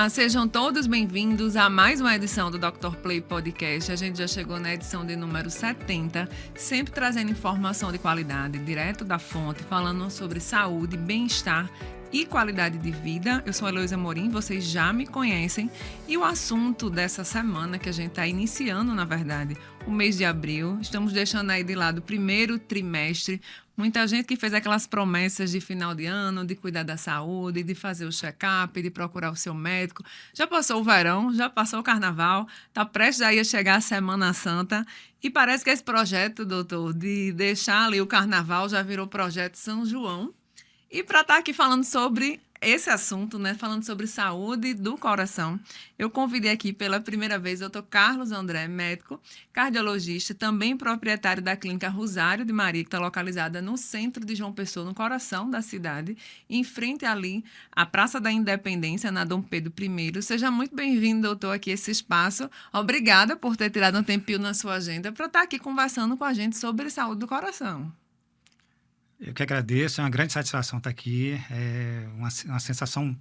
Olá, sejam todos bem-vindos a mais uma edição do Dr. Play Podcast. A gente já chegou na edição de número 70, sempre trazendo informação de qualidade, direto da fonte, falando sobre saúde, bem-estar e qualidade de vida. Eu sou a Heloísa Morim, vocês já me conhecem. E o assunto dessa semana, que a gente está iniciando, na verdade, o mês de abril, estamos deixando aí de lado o primeiro trimestre. Muita gente que fez aquelas promessas de final de ano, de cuidar da saúde, de fazer o check-up, de procurar o seu médico. Já passou o verão, já passou o carnaval, está prestes aí a chegar a Semana Santa. E parece que esse projeto, doutor, de deixar ali o carnaval já virou projeto São João. E para estar aqui falando sobre esse assunto, né, falando sobre saúde do coração, eu convidei aqui pela primeira vez o Dr. Carlos André, médico, cardiologista, também proprietário da clínica Rosário de Maria, que está localizada no centro de João Pessoa, no coração da cidade, em frente ali à Praça da Independência, na Dom Pedro I. Seja muito bem-vindo, doutor, aqui a esse espaço. Obrigada por ter tirado um tempinho na sua agenda para estar aqui conversando com a gente sobre saúde do coração. Eu que agradeço, é uma grande satisfação estar aqui, é uma sensação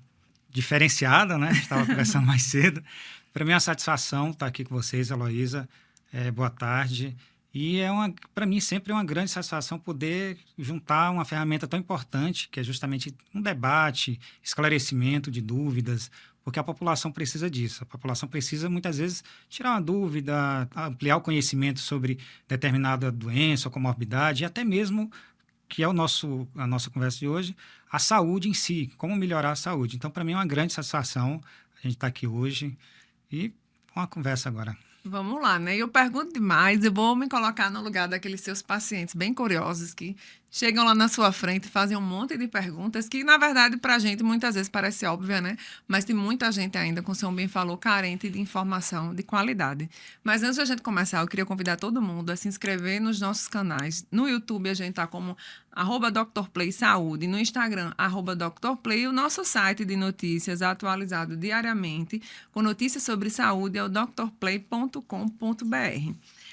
diferenciada, né? A gente estava conversando mais cedo. Para mim é uma satisfação estar aqui com vocês, Heloísa. Boa tarde. E para mim sempre é uma grande satisfação poder juntar uma ferramenta tão importante, que é justamente um debate, esclarecimento de dúvidas, porque a população precisa disso. A população precisa, muitas vezes, tirar uma dúvida, ampliar o conhecimento sobre determinada doença ou comorbidade, e até mesmo que é a nossa conversa de hoje, a saúde em si, como melhorar a saúde. Então, para mim é uma grande satisfação a gente estar aqui hoje e uma conversa agora. Vamos lá, né? Eu pergunto demais, eu vou me colocar no lugar daqueles seus pacientes bem curiosos que chegam lá na sua frente e fazem um monte de perguntas que, na verdade, para a gente muitas vezes parece óbvia, né? Mas tem muita gente ainda, como o senhor bem falou, carente de informação de qualidade. Mas antes de a gente começar, eu queria convidar todo mundo a se inscrever nos nossos canais. No YouTube a gente está como @Dr. Play Saúde, no Instagram @Dr. Play, o nosso site de notícias atualizado diariamente com notícias sobre saúde é o drplay.com.br.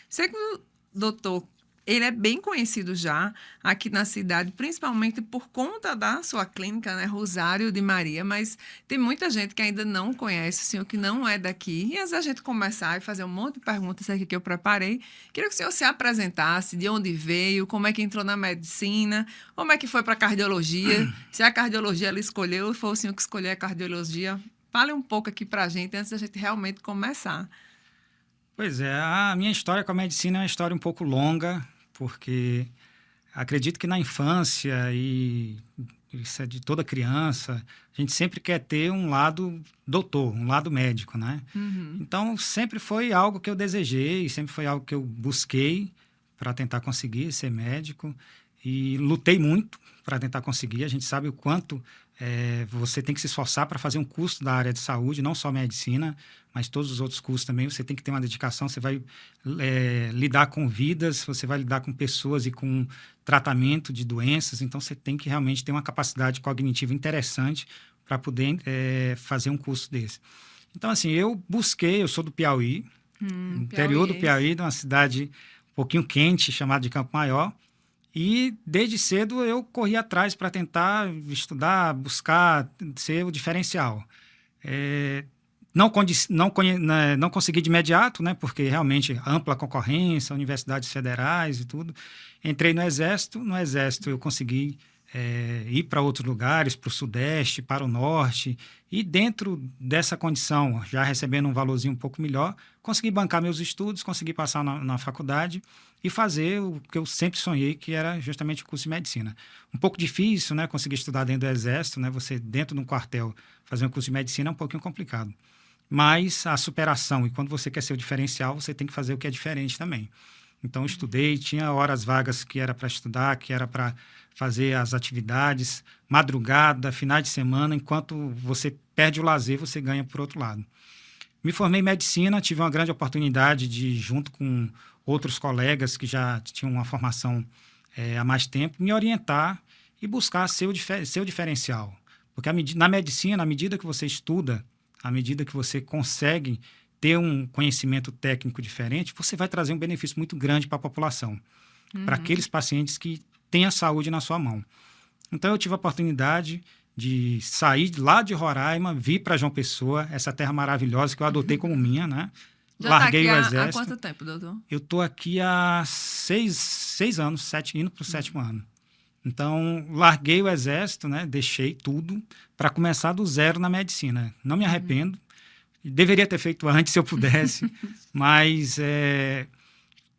Sei que o doutor, ele é bem conhecido já aqui na cidade, principalmente por conta da sua clínica, né, Rosário de Maria, mas tem muita gente que ainda não conhece o senhor, que não é daqui. E antes da gente começar e fazer um monte de perguntas aqui que eu preparei, queria que o senhor se apresentasse, de onde veio, como é que entrou na medicina, como é que foi para a cardiologia, se a cardiologia ela escolheu, foi o senhor que escolheu a cardiologia. Fale um pouco aqui para a gente antes da gente realmente começar. Pois é, a minha história com a medicina é uma história um pouco longa, porque acredito que na infância e isso é de toda criança, a gente sempre quer ter um lado doutor, um lado médico, né? Uhum. Então, sempre foi algo que eu desejei, sempre foi algo que eu busquei para tentar conseguir ser médico e lutei muito para tentar conseguir. A gente sabe o quanto você tem que se esforçar para fazer um curso da área de saúde, não só medicina, mas todos os outros cursos também. Você tem que ter uma dedicação, você vai lidar com vidas, você vai lidar com pessoas e com tratamento de doenças, então você tem que realmente ter uma capacidade cognitiva interessante para poder fazer um curso desse. Então, assim, eu sou do Piauí, interior do Piauí, de uma cidade um pouquinho quente, chamada de Campo Maior. E desde cedo eu corri atrás para tentar estudar, buscar ser o diferencial. Não consegui de imediato, né, porque realmente ampla concorrência, universidades federais e tudo. Entrei no Exército. No Exército eu consegui ir para outros lugares, para o Sudeste, para o Norte. E dentro dessa condição, já recebendo um valorzinho um pouco melhor, consegui bancar meus estudos, consegui passar na faculdade e fazer o que eu sempre sonhei, que era justamente o curso de medicina. Um pouco difícil, né? Conseguir estudar dentro do Exército, né? Você dentro de um quartel fazer um curso de medicina é um pouquinho complicado. Mas a superação, e quando você quer ser o diferencial, você tem que fazer o que é diferente também. Então, eu estudei, tinha horas vagas que era para estudar, que era para fazer as atividades, madrugada, finais de semana, enquanto você perde o lazer, você ganha por outro lado. Me formei em medicina, tive uma grande oportunidade de, junto com outros colegas que já tinham uma formação há mais tempo, me orientar e buscar ser o diferencial. Porque na medicina, à medida que você estuda, à medida que você consegue ter um conhecimento técnico diferente, você vai trazer um benefício muito grande para a população, para aqueles pacientes que têm a saúde na sua mão. Então, eu tive a oportunidade de sair lá de Roraima, vir para João Pessoa, essa terra maravilhosa que eu adotei como minha, né? Já Larguei tá o aqui há exército. quanto tempo, doutor? Eu estou aqui há 6 anos, indo para o 7º ano. Então, larguei o exército, né? Deixei tudo para começar do zero na medicina. Não me arrependo. Deveria ter feito antes se eu pudesse, mas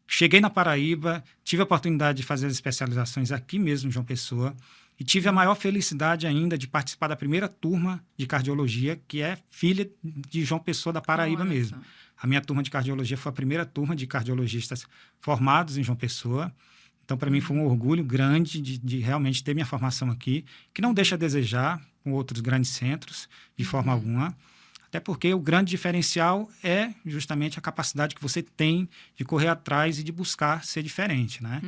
cheguei na Paraíba, tive a oportunidade de fazer as especializações aqui mesmo em João Pessoa e tive a maior felicidade ainda de participar da primeira turma de cardiologia, que é filha de João Pessoa da Paraíba Olha mesmo. só. A minha turma de cardiologia foi a primeira turma de cardiologistas formados em João Pessoa. Então, para mim, foi um orgulho grande de realmente ter minha formação aqui, que não deixa a desejar com outros grandes centros, de forma alguma. Até porque o grande diferencial é justamente a capacidade que você tem de correr atrás e de buscar ser diferente, né?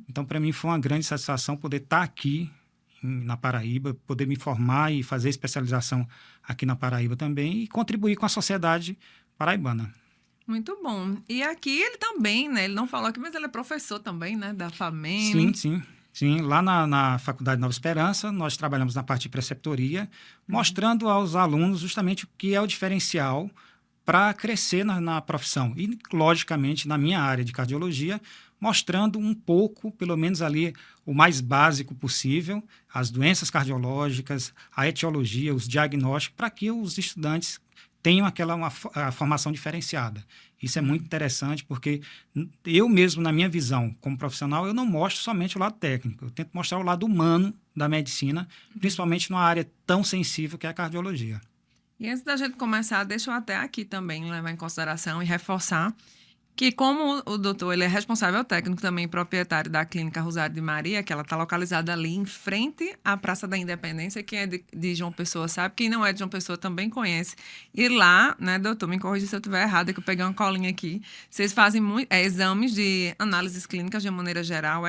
Então, para mim, foi uma grande satisfação poder estar aqui na Paraíba, poder me formar e fazer especialização aqui na Paraíba também e contribuir com a sociedade paraibana. Muito bom. E aqui ele também, né? Ele não falou aqui, mas ele é professor também, né? Da Sim, FAMEM. sim. Sim, lá na Faculdade Nova Esperança, nós trabalhamos na parte de preceptoria, mostrando aos alunos justamente o que é o diferencial para crescer na profissão. E, logicamente, na minha área de cardiologia, mostrando um pouco, pelo menos ali, o mais básico possível, as doenças cardiológicas, a etiologia, os diagnósticos, para que os estudantes tenham a formação diferenciada. Isso é muito interessante, porque eu mesmo, na minha visão como profissional, eu não mostro somente o lado técnico, eu tento mostrar o lado humano da medicina, principalmente numa área tão sensível que é a cardiologia. E antes da gente começar, deixa eu até aqui também levar em consideração e reforçar que como o doutor ele é responsável técnico também proprietário da Clínica Rosário de Maria, que ela está localizada ali em frente à Praça da Independência, quem é de João Pessoa sabe, quem não é de João Pessoa também conhece. E lá, né, doutor, me corrija se eu estiver errada, que eu peguei uma colinha aqui, vocês fazem exames de análises clínicas de maneira geral,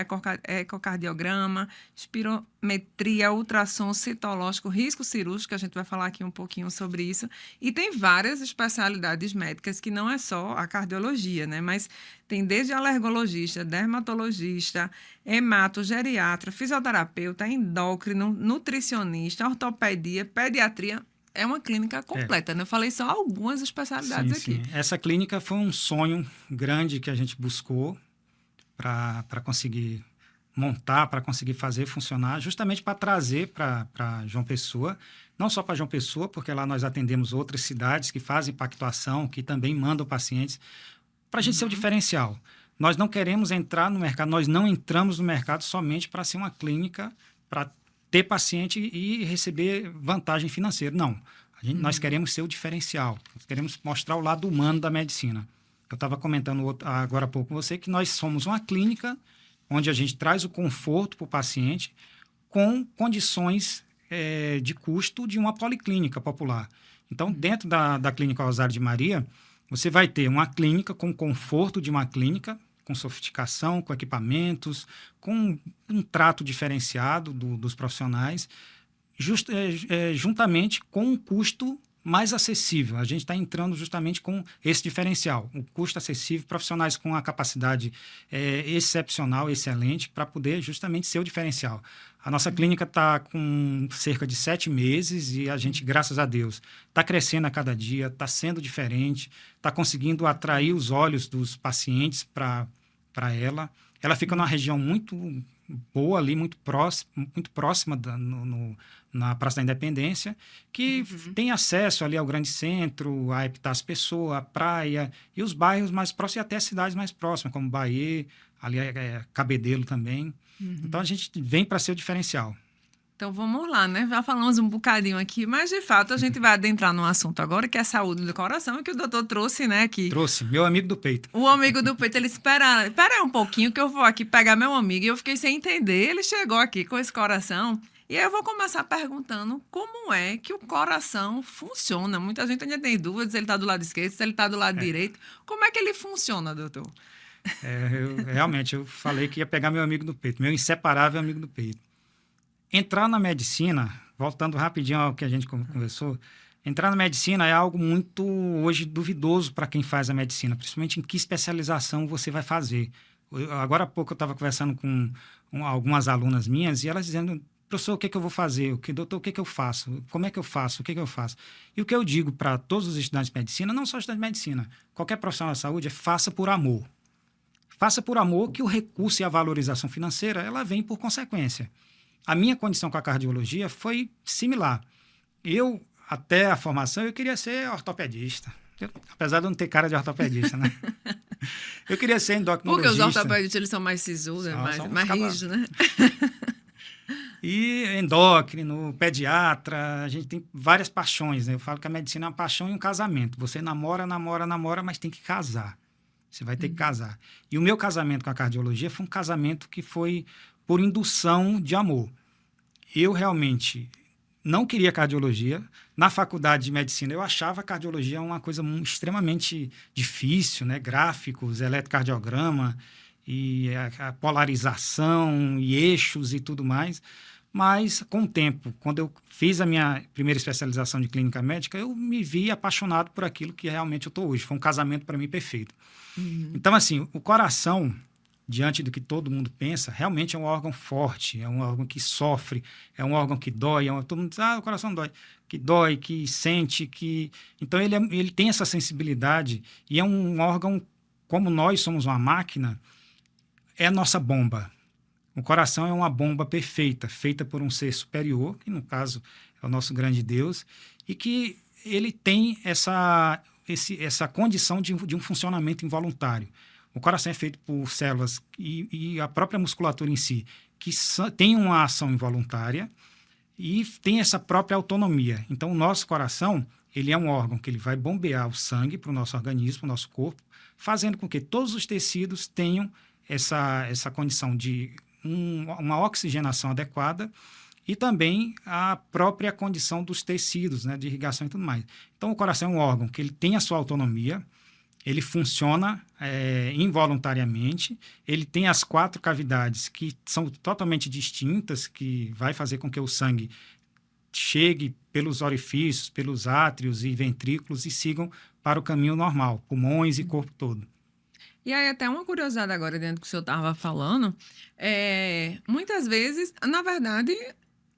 ecocardiograma, espirometria, ultrassom citológico, risco cirúrgico, que a gente vai falar aqui um pouquinho sobre isso. E tem várias especialidades médicas que não é só a cardiologia, né? Mas tem desde alergologista, dermatologista, hemato, geriatra, fisioterapeuta, endócrino, nutricionista, ortopedia, pediatria. É uma clínica completa, né? Eu falei só algumas especialidades aqui. Sim. Essa clínica foi um sonho grande que a gente buscou para conseguir montar, para conseguir fazer funcionar, justamente para trazer para João Pessoa, não só para João Pessoa, porque lá nós atendemos outras cidades que fazem pactuação, que também mandam pacientes, para a gente ser o diferencial. Nós não queremos entrar no mercado, nós não entramos no mercado somente para ser uma clínica, para ter paciente e receber vantagem financeira. Não. Nós queremos ser o diferencial. Nós queremos mostrar o lado humano da medicina. Eu estava comentando agora há pouco com você que nós somos uma clínica onde a gente traz o conforto para o paciente com condições de custo de uma policlínica popular. Então, dentro da Clínica Rosário de Maria, você vai ter uma clínica com conforto de uma clínica, com sofisticação, com equipamentos, com um trato diferenciado dos profissionais, juntamente com um custo mais acessível. A gente está entrando justamente com esse diferencial, um custo acessível, profissionais com a capacidade excepcional, excelente, para poder justamente ser o diferencial. A nossa clínica está com cerca de 7 meses e a gente, graças a Deus, está crescendo a cada dia, está sendo diferente, está conseguindo atrair os olhos dos pacientes para ela. Ela fica numa região muito boa ali, muito próxima na Praça da Independência, que tem acesso ali ao Grande Centro, a Epitácio Pessoa, a praia, e os bairros mais próximos e até as cidades mais próximas, como Bahia, ali Cabedelo também. Então, a gente vem para ser o diferencial. Então, vamos lá, né? Já falamos um bocadinho aqui, mas, de fato, a gente vai adentrar num assunto agora, que é a saúde do coração, que o doutor trouxe, né, aqui. Trouxe, meu amigo do peito. O amigo do peito, ele espera aí um pouquinho que eu vou aqui pegar meu amigo. E eu fiquei sem entender. Ele chegou aqui com esse coração. E aí eu vou começar perguntando como é que o coração funciona. Muita gente ainda tem dúvidas se ele está do lado esquerdo, se ele está do lado direito. Como é que ele funciona, doutor? Realmente, eu falei que ia pegar meu amigo do peito, meu inseparável amigo do peito. Entrar na medicina, voltando rapidinho ao que a gente conversou, entrar na medicina é algo muito, hoje, duvidoso para quem faz a medicina, principalmente em que especialização você vai fazer. Agora há pouco eu estava conversando com algumas alunas minhas e elas dizendo, professor, o que eu vou fazer? Doutor, o que eu faço? Como é que eu faço? O que eu faço? E o que eu digo para todos os estudantes de medicina, não só estudantes de medicina, qualquer profissional da saúde, é faça por amor. Faça por amor, que o recurso e a valorização financeira, ela vem por consequência. A minha condição com a cardiologia foi similar. Eu, até a formação, eu queria ser ortopedista. Apesar de eu não ter cara de ortopedista, né? Eu queria ser Porque os endocrinologista. ortopedistas, eles são mais sisudos, mais rígidos, né? E endócrino, pediatra, a gente tem várias paixões, né? Eu falo que a medicina é uma paixão e um casamento. Você namora, mas tem que casar. Você vai ter que casar. E o meu casamento com a cardiologia foi um casamento que foi por indução de amor. Eu realmente não queria cardiologia. Na faculdade de medicina, eu achava a cardiologia uma coisa extremamente difícil, né? Gráficos, eletrocardiograma, e a polarização, e eixos e tudo mais. Mas, com o tempo, quando eu fiz a minha primeira especialização de clínica médica, eu me vi apaixonado por aquilo que realmente eu estou hoje. Foi um casamento, para mim, perfeito. Então, assim, o coração, diante do que todo mundo pensa, realmente é um órgão forte, é um órgão que sofre, é um órgão que dói. Todo mundo diz, o coração dói, que sente, que... Então, ele tem essa sensibilidade e é um órgão, como nós somos uma máquina, é a nossa bomba. O coração é uma bomba perfeita, feita por um ser superior, que no caso é o nosso grande Deus, e que ele tem essa condição de um funcionamento involuntário. O coração é feito por células e a própria musculatura em si, que tem uma ação involuntária e tem essa própria autonomia. Então, o nosso coração, ele é um órgão que ele vai bombear o sangue para o nosso organismo, para o nosso corpo, fazendo com que todos os tecidos tenham essa condição de uma oxigenação adequada e também a própria condição dos tecidos, né, de irrigação e tudo mais. Então, o coração é um órgão que ele tem a sua autonomia, ele funciona involuntariamente, ele tem as 4 cavidades que são totalmente distintas, que vai fazer com que o sangue chegue pelos orifícios, pelos átrios e ventrículos e sigam para o caminho normal, pulmões e corpo todo. E aí, até uma curiosidade agora, dentro do que o senhor estava falando, muitas vezes, na verdade,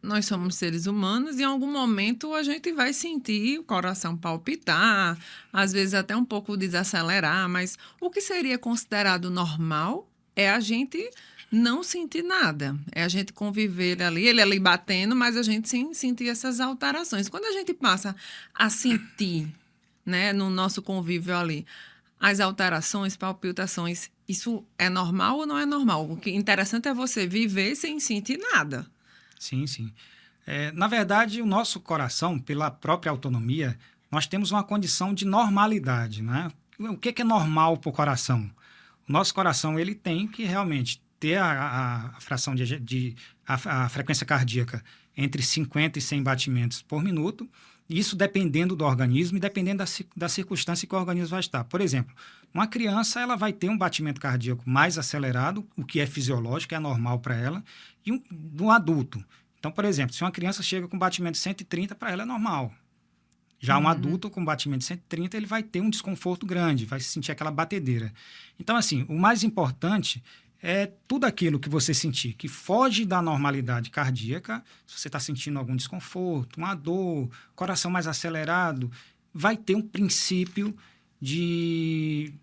nós somos seres humanos e em algum momento a gente vai sentir o coração palpitar, às vezes até um pouco desacelerar, mas o que seria considerado normal é a gente não sentir nada, é a gente conviver ali, ele ali batendo, mas a gente sem sentir essas alterações. Quando a gente passa a sentir, né, no nosso convívio ali, as alterações, palpitações, isso é normal ou não é normal? O que é interessante é você viver sem sentir nada. Sim, sim. Na verdade, o nosso coração, pela própria autonomia, nós temos uma condição de normalidade, né? O que é normal para o coração? O nosso coração, ele tem que realmente ter a fração a frequência cardíaca entre 50 e 100 batimentos por minuto, isso dependendo do organismo e dependendo da circunstância que o organismo vai estar. Por exemplo, uma criança ela vai ter um batimento cardíaco mais acelerado, o que é fisiológico, é normal para ela, e um adulto. Então, por exemplo, se uma criança chega com batimento de 130, para ela é normal. Já um adulto com batimento de 130, ele vai ter um desconforto grande, vai sentir aquela batedeira. Então, assim, o mais importante é tudo aquilo que você sentir que foge da normalidade cardíaca. Se você está sentindo algum desconforto, uma dor, coração mais acelerado, vai ter um princípio de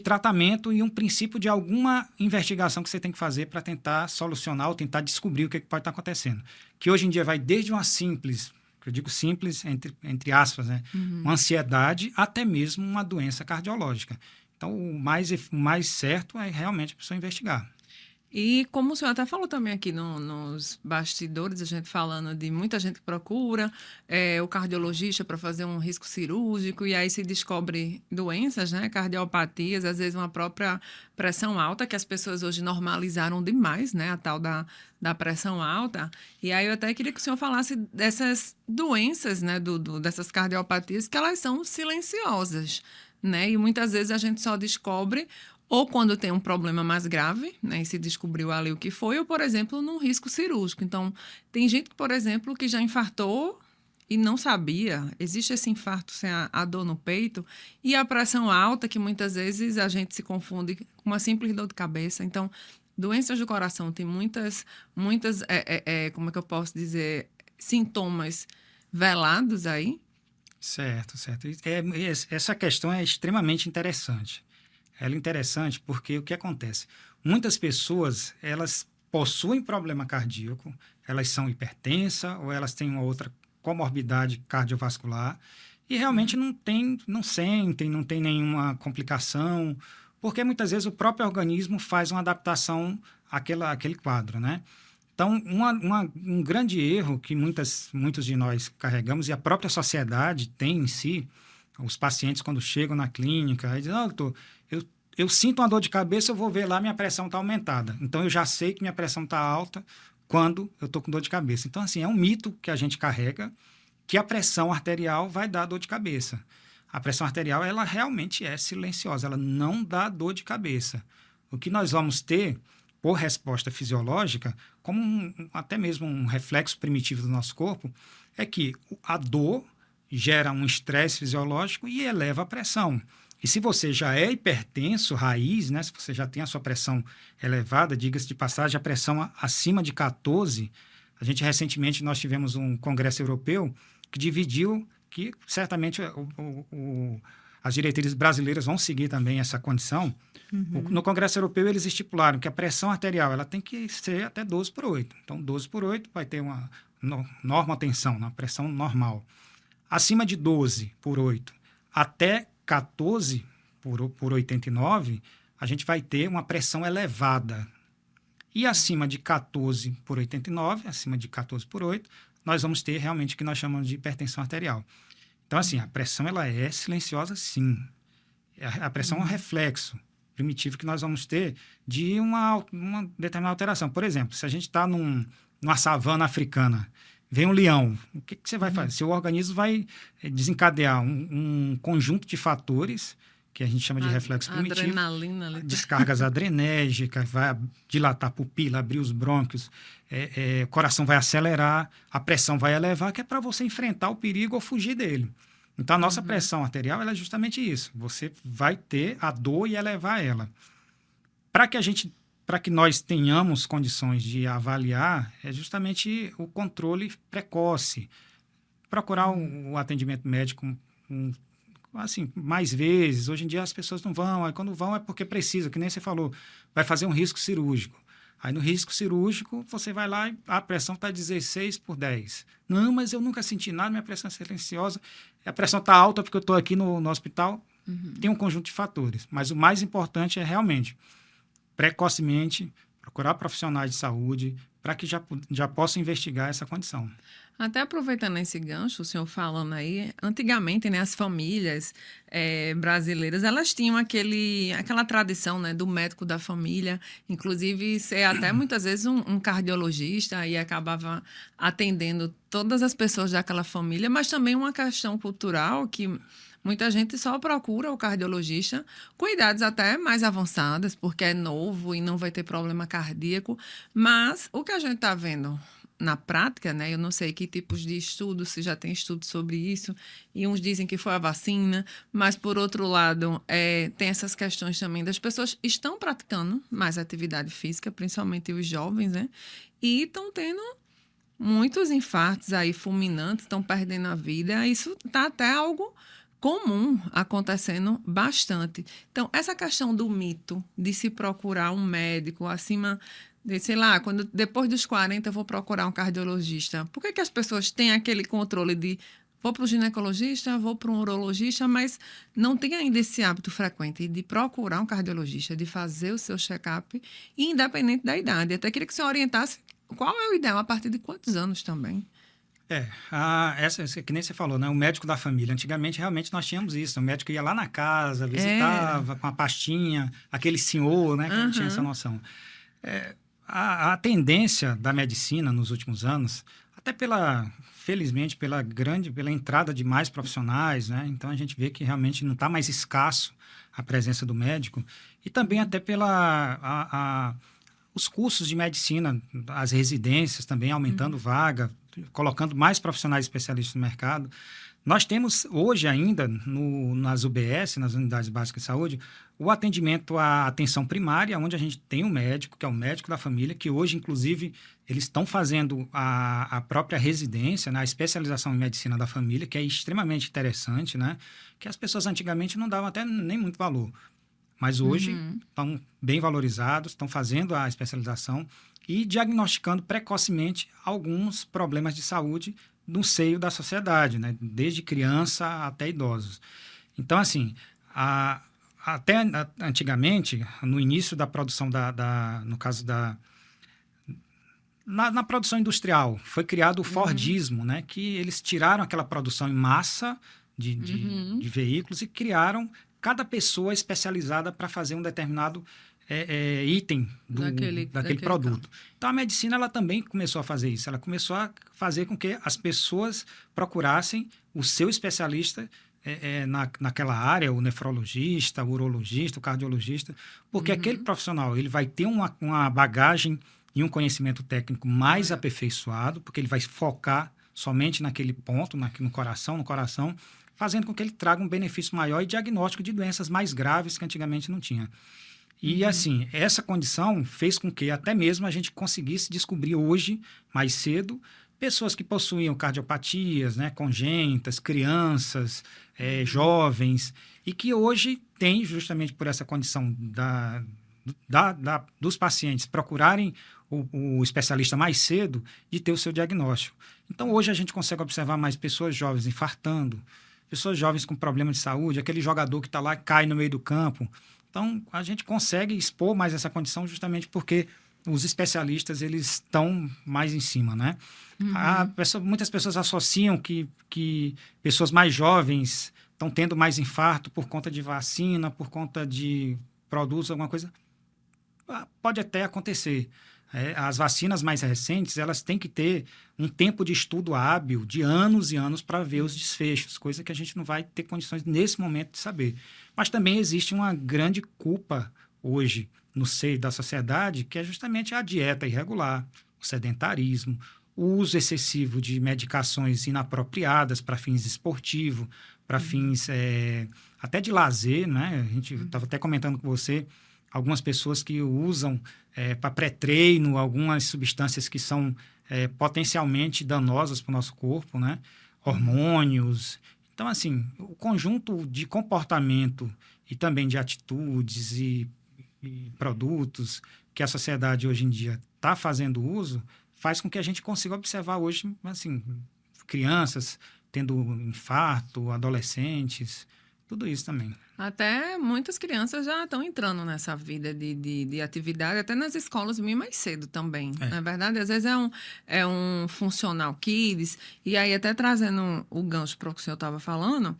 tratamento e um princípio de alguma investigação que você tem que fazer para tentar solucionar ou tentar descobrir o que pode estar acontecendo. Que hoje em dia vai desde uma simples, eu digo simples entre aspas, né? Uma ansiedade até mesmo uma doença cardiológica. Então, o mais certo é realmente a pessoa investigar. E como o senhor até falou também aqui nos bastidores, a gente falando de muita gente que procura o cardiologista para fazer um risco cirúrgico e aí se descobre doenças, né, cardiopatias, às vezes uma própria pressão alta, que as pessoas hoje normalizaram demais, né, a tal da pressão alta. E aí eu até queria que o senhor falasse dessas doenças, né, dessas cardiopatias, que elas são silenciosas, né, e muitas vezes a gente só descobre ou quando tem um problema mais grave, né, e se descobriu ali o que foi, ou, por exemplo, num risco cirúrgico. Então, tem gente, por exemplo, que já infartou e não sabia. Existe esse infarto sem a dor no peito e a pressão alta, que muitas vezes a gente se confunde com uma simples dor de cabeça. Então, doenças do coração têm muitas, como é que eu posso dizer, sintomas velados aí? Certo, certo. Essa questão é extremamente interessante. Ela é interessante porque o que acontece? Muitas pessoas, elas possuem problema cardíaco, elas são hipertensas ou elas têm uma outra comorbidade cardiovascular e realmente não sentem, não tem nenhuma complicação, porque muitas vezes o próprio organismo faz uma adaptação àquele quadro, né? Então, um grande erro que muitos de nós carregamos e a própria sociedade tem em si, os pacientes quando chegam na clínica, aí dizem, doutor, eu sinto uma dor de cabeça, eu vou ver lá, minha pressão está aumentada. Então, eu já sei que minha pressão está alta quando eu estou com dor de cabeça. Então, assim, é um mito que a gente carrega que a pressão arterial vai dar dor de cabeça. A pressão arterial, ela realmente é silenciosa, ela não dá dor de cabeça. O que nós vamos ter, por resposta fisiológica, como até mesmo um reflexo primitivo do nosso corpo, é que a dor gera um estresse fisiológico e eleva a pressão. E se você já é hipertenso, raiz, né, se você já tem a sua pressão elevada, diga-se de passagem, a pressão acima de 14, recentemente nós tivemos um congresso europeu que dividiu, que certamente as diretrizes brasileiras vão seguir também essa condição. No Congresso Europeu, eles estipularam que a pressão arterial ela tem que ser até 12/8. Então, 12/8 vai ter uma norma-tensão, uma pressão normal. Acima de 12/8 até 14/89, a gente vai ter uma pressão elevada. E acima de 14/89, acima de 14/8, nós vamos ter realmente o que nós chamamos de hipertensão arterial. Então, assim, a pressão ela é silenciosa, sim. A pressão é um reflexo primitivo que nós vamos ter de uma determinada alteração. Por exemplo, se a gente está numa savana africana, vem um leão, o que você vai fazer? Seu organismo vai desencadear um conjunto de fatores que a gente chama de reflexo primitivo. Adrenalina. Descargas adrenérgicas, vai dilatar a pupila, abrir os brônquios, o coração vai acelerar, a pressão vai elevar, que é para você enfrentar o perigo ou fugir dele. Então, a nossa pressão arterial ela é justamente isso. Você vai ter a dor e elevar ela. Para que nós tenhamos condições de avaliar, é justamente o controle precoce. Procurar o atendimento médico assim, mais vezes. Hoje em dia as pessoas não vão, aí quando vão é porque precisa, que nem você falou, vai fazer um risco cirúrgico. Aí no risco cirúrgico, você vai lá e a pressão está 16/10. Não, mas eu nunca senti nada, minha pressão é silenciosa, a pressão está alta porque eu estou aqui no hospital. Tem um conjunto de fatores, mas o mais importante é realmente, precocemente, procurar profissionais de saúde para que já possam investigar essa condição. Até aproveitando esse gancho, o senhor falando aí, antigamente, né, as famílias brasileiras, elas tinham aquela tradição, né, do médico da família, inclusive ser até muitas vezes um cardiologista e acabava atendendo todas as pessoas daquela família, mas também uma questão cultural que muita gente só procura o cardiologista com idades até mais avançadas, porque é novo e não vai ter problema cardíaco, mas o que a gente está vendo na prática, né? Eu não sei que tipos de estudos, se já tem estudos sobre isso, e uns dizem que foi a vacina, mas, por outro lado, tem essas questões também das pessoas estão praticando mais atividade física, principalmente os jovens, né? E estão tendo muitos infartos aí fulminantes, estão perdendo a vida. Isso está até algo comum acontecendo bastante. Então, essa questão do mito de se procurar um médico acima sei lá, depois dos 40 eu vou procurar um cardiologista. Por que as pessoas têm aquele controle de vou para o ginecologista, vou para um urologista, mas não tem ainda esse hábito frequente de procurar um cardiologista, de fazer o seu check-up, independente da idade? Até queria que você orientasse qual é o ideal, a partir de quantos anos também? Essa que nem você falou, né? O médico da família. Antigamente, realmente, nós tínhamos isso. O médico ia lá na casa, visitava com a pastinha, aquele senhor, né? Que não tinha essa noção. A tendência da medicina nos últimos anos, até felizmente, pela entrada de mais profissionais, né? Então a gente vê que realmente não está mais escasso a presença do médico, e também até os cursos de medicina, as residências também aumentando vaga, colocando mais profissionais especialistas no mercado. Nós temos hoje ainda, nas UBS, nas Unidades Básicas de Saúde, o atendimento à atenção primária, onde a gente tem um médico, que é o médico da família, que hoje, inclusive, eles estão fazendo a própria residência, né, a especialização em medicina da família, que é extremamente interessante, né, que as pessoas antigamente não davam até nem muito valor. Mas hoje estão bem valorizados, estão fazendo a especialização e diagnosticando precocemente alguns problemas de saúde no seio da sociedade, né? Desde criança até idosos. Então, assim, antigamente, no início da produção no caso na produção industrial, foi criado o Fordismo, né? Que eles tiraram aquela produção em massa de veículos e criaram cada pessoa especializada para fazer um determinado item daquele produto. Carro. Então, a medicina ela também começou a fazer isso. Ela começou a fazer com que as pessoas procurassem o seu especialista naquela área, o nefrologista, o urologista, o cardiologista, porque aquele profissional ele vai ter uma bagagem e um conhecimento técnico mais aperfeiçoado, porque ele vai focar somente naquele ponto, no coração, fazendo com que ele traga um benefício maior e diagnóstico de doenças mais graves que antigamente não tinha. E, assim, essa condição fez com que até mesmo a gente conseguisse descobrir hoje, mais cedo, pessoas que possuíam cardiopatias, né, congênitas, crianças, jovens, e que hoje tem, justamente por essa condição dos pacientes procurarem o especialista mais cedo, de ter o seu diagnóstico. Então, hoje a gente consegue observar mais pessoas jovens infartando, pessoas jovens com problema de saúde, aquele jogador que está lá e cai no meio do campo. Então, a gente consegue expor mais essa condição justamente porque os especialistas eles estão mais em cima, né? Muitas pessoas associam que pessoas mais jovens estão tendo mais infarto por conta de vacina, por conta de produtos, alguma coisa. Pode até acontecer. As vacinas mais recentes, elas têm que ter um tempo de estudo hábil de anos e anos para ver os desfechos, coisa que a gente não vai ter condições nesse momento de saber. Mas também existe uma grande culpa hoje no seio da sociedade, que é justamente a dieta irregular, o sedentarismo, o uso excessivo de medicações inapropriadas para fins esportivos, para fins até de lazer, né? A gente estava até comentando com você, algumas pessoas que usam para pré-treino algumas substâncias que são potencialmente danosas para o nosso corpo, né? Hormônios. Então, assim, o conjunto de comportamento e também de atitudes e produtos que a sociedade hoje em dia está fazendo uso faz com que a gente consiga observar hoje, assim, crianças tendo infarto, adolescentes, tudo isso também. Até muitas crianças já estão entrando nessa vida de atividade, até nas escolas bem mais cedo também. Na verdade, às vezes é um funcional kids, e aí até trazendo o gancho para o que o senhor estava falando,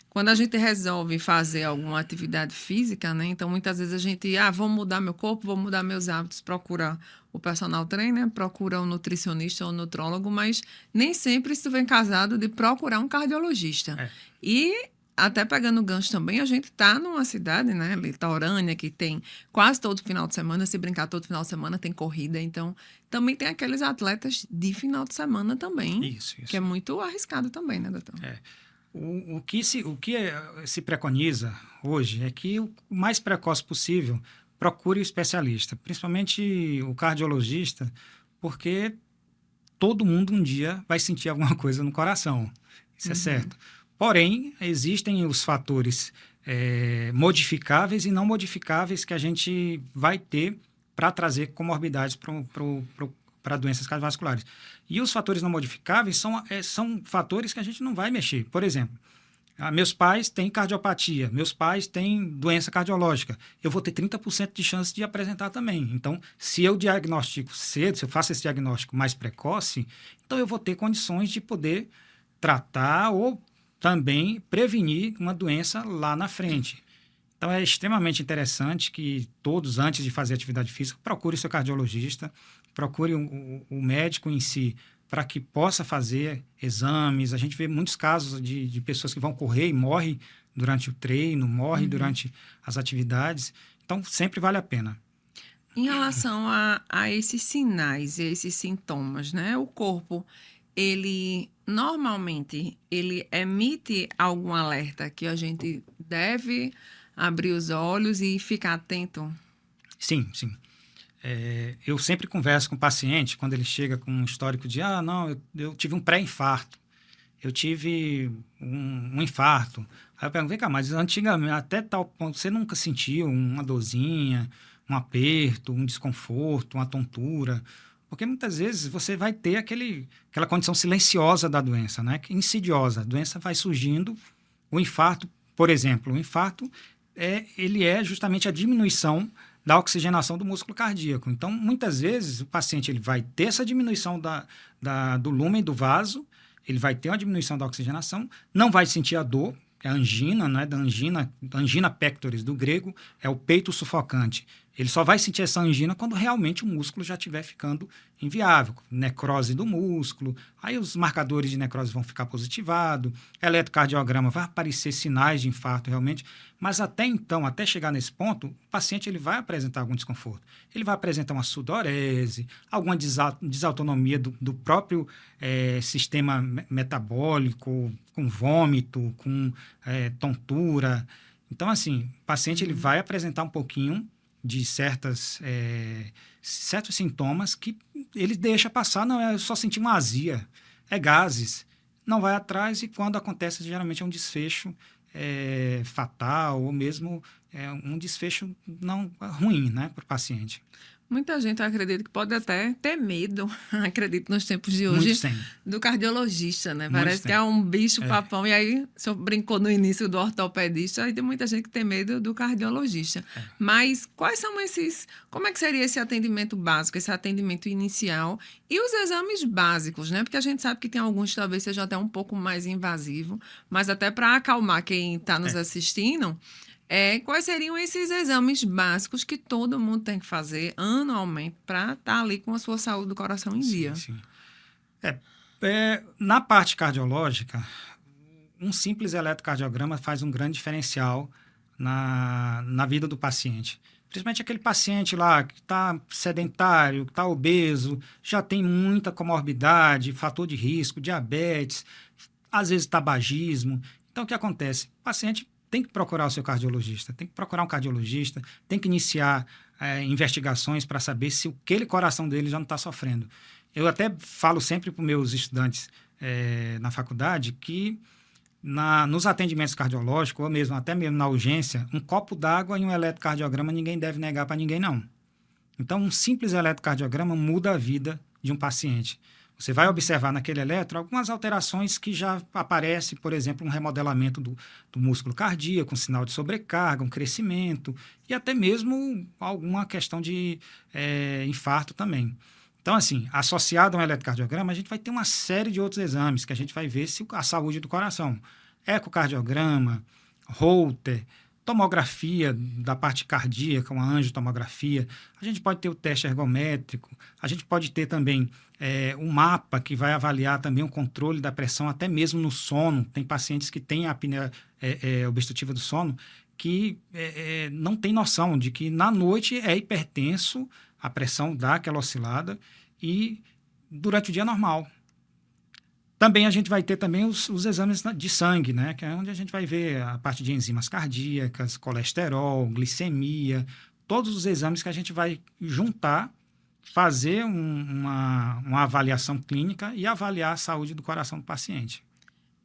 quando a gente resolve fazer alguma atividade física, né? Então, muitas vezes a gente, vou mudar meu corpo, vou mudar meus hábitos, procura o personal trainer, procura um nutricionista ou um nutrólogo, mas nem sempre isso vem casado de procurar um cardiologista. E até pegando o gancho também, a gente está numa cidade, né, litorânea, que tem quase todo final de semana, se brincar todo final de semana tem corrida, então também tem aqueles atletas de final de semana também, isso. Que é muito arriscado também, né, doutor? O que se preconiza hoje é que o mais precoce possível procure o especialista, principalmente o cardiologista, porque todo mundo um dia vai sentir alguma coisa no coração, isso é certo. Porém, existem os fatores modificáveis e não modificáveis que a gente vai ter para trazer comorbidades para doenças cardiovasculares. E os fatores não modificáveis são fatores que a gente não vai mexer. Por exemplo, meus pais têm cardiopatia, meus pais têm doença cardiológica. Eu vou ter 30% de chance de apresentar também. Então, se eu diagnostico cedo, se eu faço esse diagnóstico mais precoce, então eu vou ter condições de poder tratar ou também prevenir uma doença lá na frente. Então, é extremamente interessante que todos, antes de fazer atividade física, procure seu cardiologista, procure o médico em si, para que possa fazer exames. A gente vê muitos casos de pessoas que vão correr e morrem durante o treino, morrem durante as atividades. Então, sempre vale a pena. Em relação a esses sinais e esses sintomas, né? O corpo ele normalmente ele emite algum alerta que a gente deve abrir os olhos e ficar atento? Sim, sim. Eu sempre converso com o paciente quando ele chega com um histórico de, não, eu tive um pré-infarto, eu tive um infarto. Aí eu pergunto, vem cá, mas antigamente, até tal ponto, você nunca sentiu uma dorzinha, um aperto, um desconforto, uma tontura? Porque muitas vezes você vai ter aquela condição silenciosa da doença, né? Que é insidiosa. A doença vai surgindo. O infarto, por exemplo, o infarto ele é justamente a diminuição da oxigenação do músculo cardíaco. Então, muitas vezes, o paciente ele vai ter essa diminuição do lúmen do vaso, ele vai ter uma diminuição da oxigenação, não vai sentir a dor, é a angina, né, angina pectoris, do grego, é o peito sufocante. Ele só vai sentir essa angina quando realmente o músculo já estiver ficando inviável, necrose do músculo, aí os marcadores de necrose vão ficar positivados, eletrocardiograma vai aparecer sinais de infarto realmente, mas até então, até chegar nesse ponto, o paciente ele vai apresentar algum desconforto. Ele vai apresentar uma sudorese, alguma desautonomia do próprio sistema metabólico, com vômito, com tontura. Então, assim, o paciente ele vai apresentar um pouquinho de certos sintomas que ele deixa passar. Não, eu só senti uma azia, é gases. Não vai atrás e quando acontece, geralmente é um desfecho fatal ou mesmo um desfecho não ruim, né, para o paciente. Muita gente acredita que pode até ter medo, acredito nos tempos de hoje, do cardiologista, né? Parece que é um bicho-papão. E aí, o senhor brincou no início do ortopedista, e tem muita gente que tem medo do cardiologista. Mas quais são como é que seria esse atendimento básico, esse atendimento inicial e os exames básicos, né? Porque a gente sabe que tem alguns que talvez seja até um pouco mais invasivo, mas até para acalmar quem está nos assistindo... quais seriam esses exames básicos que todo mundo tem que fazer anualmente para estar ali com a sua saúde do coração em dia? Sim. Na parte cardiológica, um simples eletrocardiograma faz um grande diferencial na vida do paciente. Principalmente aquele paciente lá que está sedentário, que está obeso, já tem muita comorbidade, fator de risco, diabetes, às vezes tabagismo. Então, o que acontece? O paciente tem que procurar o seu cardiologista, tem que procurar um cardiologista, tem que iniciar investigações para saber se aquele coração dele já não está sofrendo. Eu até falo sempre para os meus estudantes na faculdade que nos atendimentos cardiológicos, ou mesmo até mesmo na urgência, um copo d'água e um eletrocardiograma ninguém deve negar para ninguém, não. Então, um simples eletrocardiograma muda a vida de um paciente. Você vai observar naquele eletro algumas alterações que já aparecem, por exemplo, um remodelamento do músculo cardíaco, um sinal de sobrecarga, um crescimento e até mesmo alguma questão de infarto também. Então, assim, associado a um eletrocardiograma, a gente vai ter uma série de outros exames que a gente vai ver se a saúde do coração. Ecocardiograma, Holter, tomografia da parte cardíaca, uma angiotomografia. A gente pode ter o teste ergométrico, a gente pode ter também um mapa que vai avaliar também o controle da pressão, até mesmo no sono. Tem pacientes que têm a apneia obstrutiva do sono que não tem noção de que na noite é hipertenso, a pressão dá aquela oscilada e durante o dia é normal. Também a gente vai ter também os exames de sangue, né? Que é onde a gente vai ver a parte de enzimas cardíacas, colesterol, glicemia, todos os exames que a gente vai juntar, fazer uma avaliação clínica e avaliar a saúde do coração do paciente.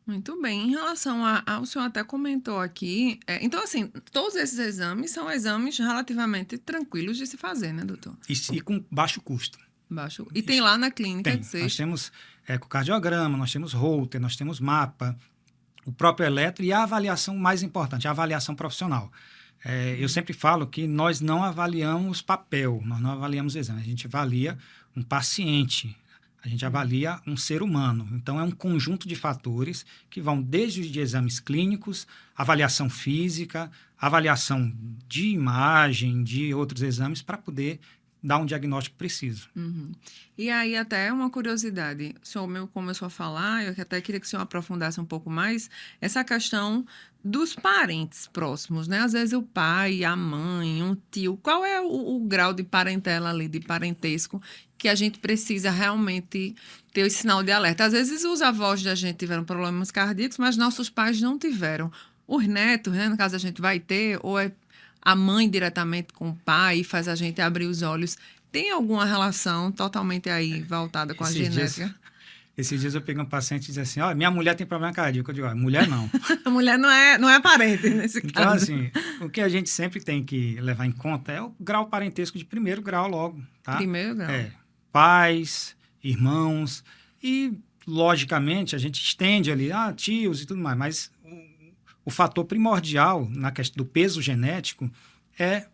Muito bem. Em relação o senhor até comentou aqui, então assim, todos esses exames são exames relativamente tranquilos de se fazer, né, doutor? E com baixo custo. E tem lá na clínica? Nós temos ecocardiograma, nós temos Holter, nós temos mapa, o próprio eletro e a avaliação mais importante, a avaliação profissional. Eu sempre falo que nós não avaliamos papel, nós não avaliamos exame, a gente avalia um paciente, a gente avalia um ser humano. Então, é um conjunto de fatores que vão desde os de exames clínicos, avaliação física, avaliação de imagem, de outros exames, para poder dar um diagnóstico preciso. Uhum. E aí, até uma curiosidade, o senhor começou a falar, eu até queria que o senhor aprofundasse um pouco mais, essa questão dos parentes próximos, né? Às vezes o pai, a mãe, um tio, qual é o grau de parentela ali, de parentesco, que a gente precisa realmente ter esse sinal de alerta? Às vezes os avós da gente tiveram problemas cardíacos, mas nossos pais não tiveram. Os netos, né, no caso, a gente vai ter, ou é a mãe diretamente com o pai, faz a gente abrir os olhos. Tem alguma relação totalmente aí voltada com a genética? Esses dias eu peguei um paciente e disse assim, ó, minha mulher tem problema cardíaco. Eu digo, mulher não. A mulher não é parente nesse Então, caso. assim, o que a gente sempre tem que levar em conta é o grau parentesco de primeiro grau logo, tá? Primeiro grau. Pais, irmãos e, logicamente, a gente estende ali, tios e tudo mais, mas o fator primordial na questão do peso genético é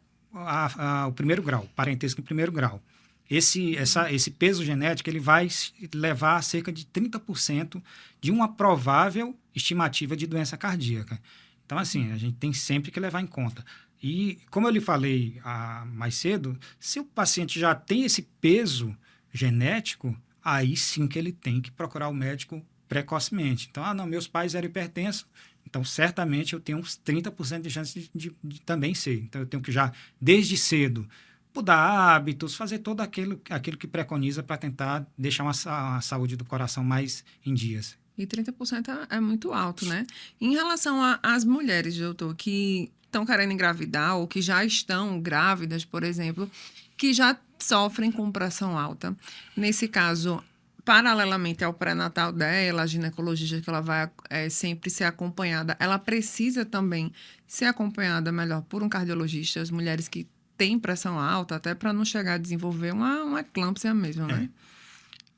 o primeiro grau, parentesco em primeiro grau. Esse peso genético ele vai levar a cerca de 30% de uma provável estimativa de doença cardíaca. Então, assim, a gente tem sempre que levar em conta. E, como eu lhe falei mais cedo, se o paciente já tem esse peso genético, aí sim que ele tem que procurar o médico precocemente. Então, não, meus pais eram hipertensos, então certamente eu tenho uns 30% de chance de também ser. Então, eu tenho que já, desde cedo, mudar hábitos, fazer todo aquilo que preconiza para tentar deixar a saúde do coração mais em dias. E 30% é muito alto, né? Em relação às mulheres, doutor, que estão querendo engravidar ou que já estão grávidas, por exemplo, que já sofrem com pressão alta. Nesse caso, paralelamente ao pré-natal dela, a ginecologista que ela vai sempre ser acompanhada, ela precisa também ser acompanhada melhor por um cardiologista, as mulheres que têm pressão alta, até para não chegar a desenvolver uma eclâmpsia mesmo, né?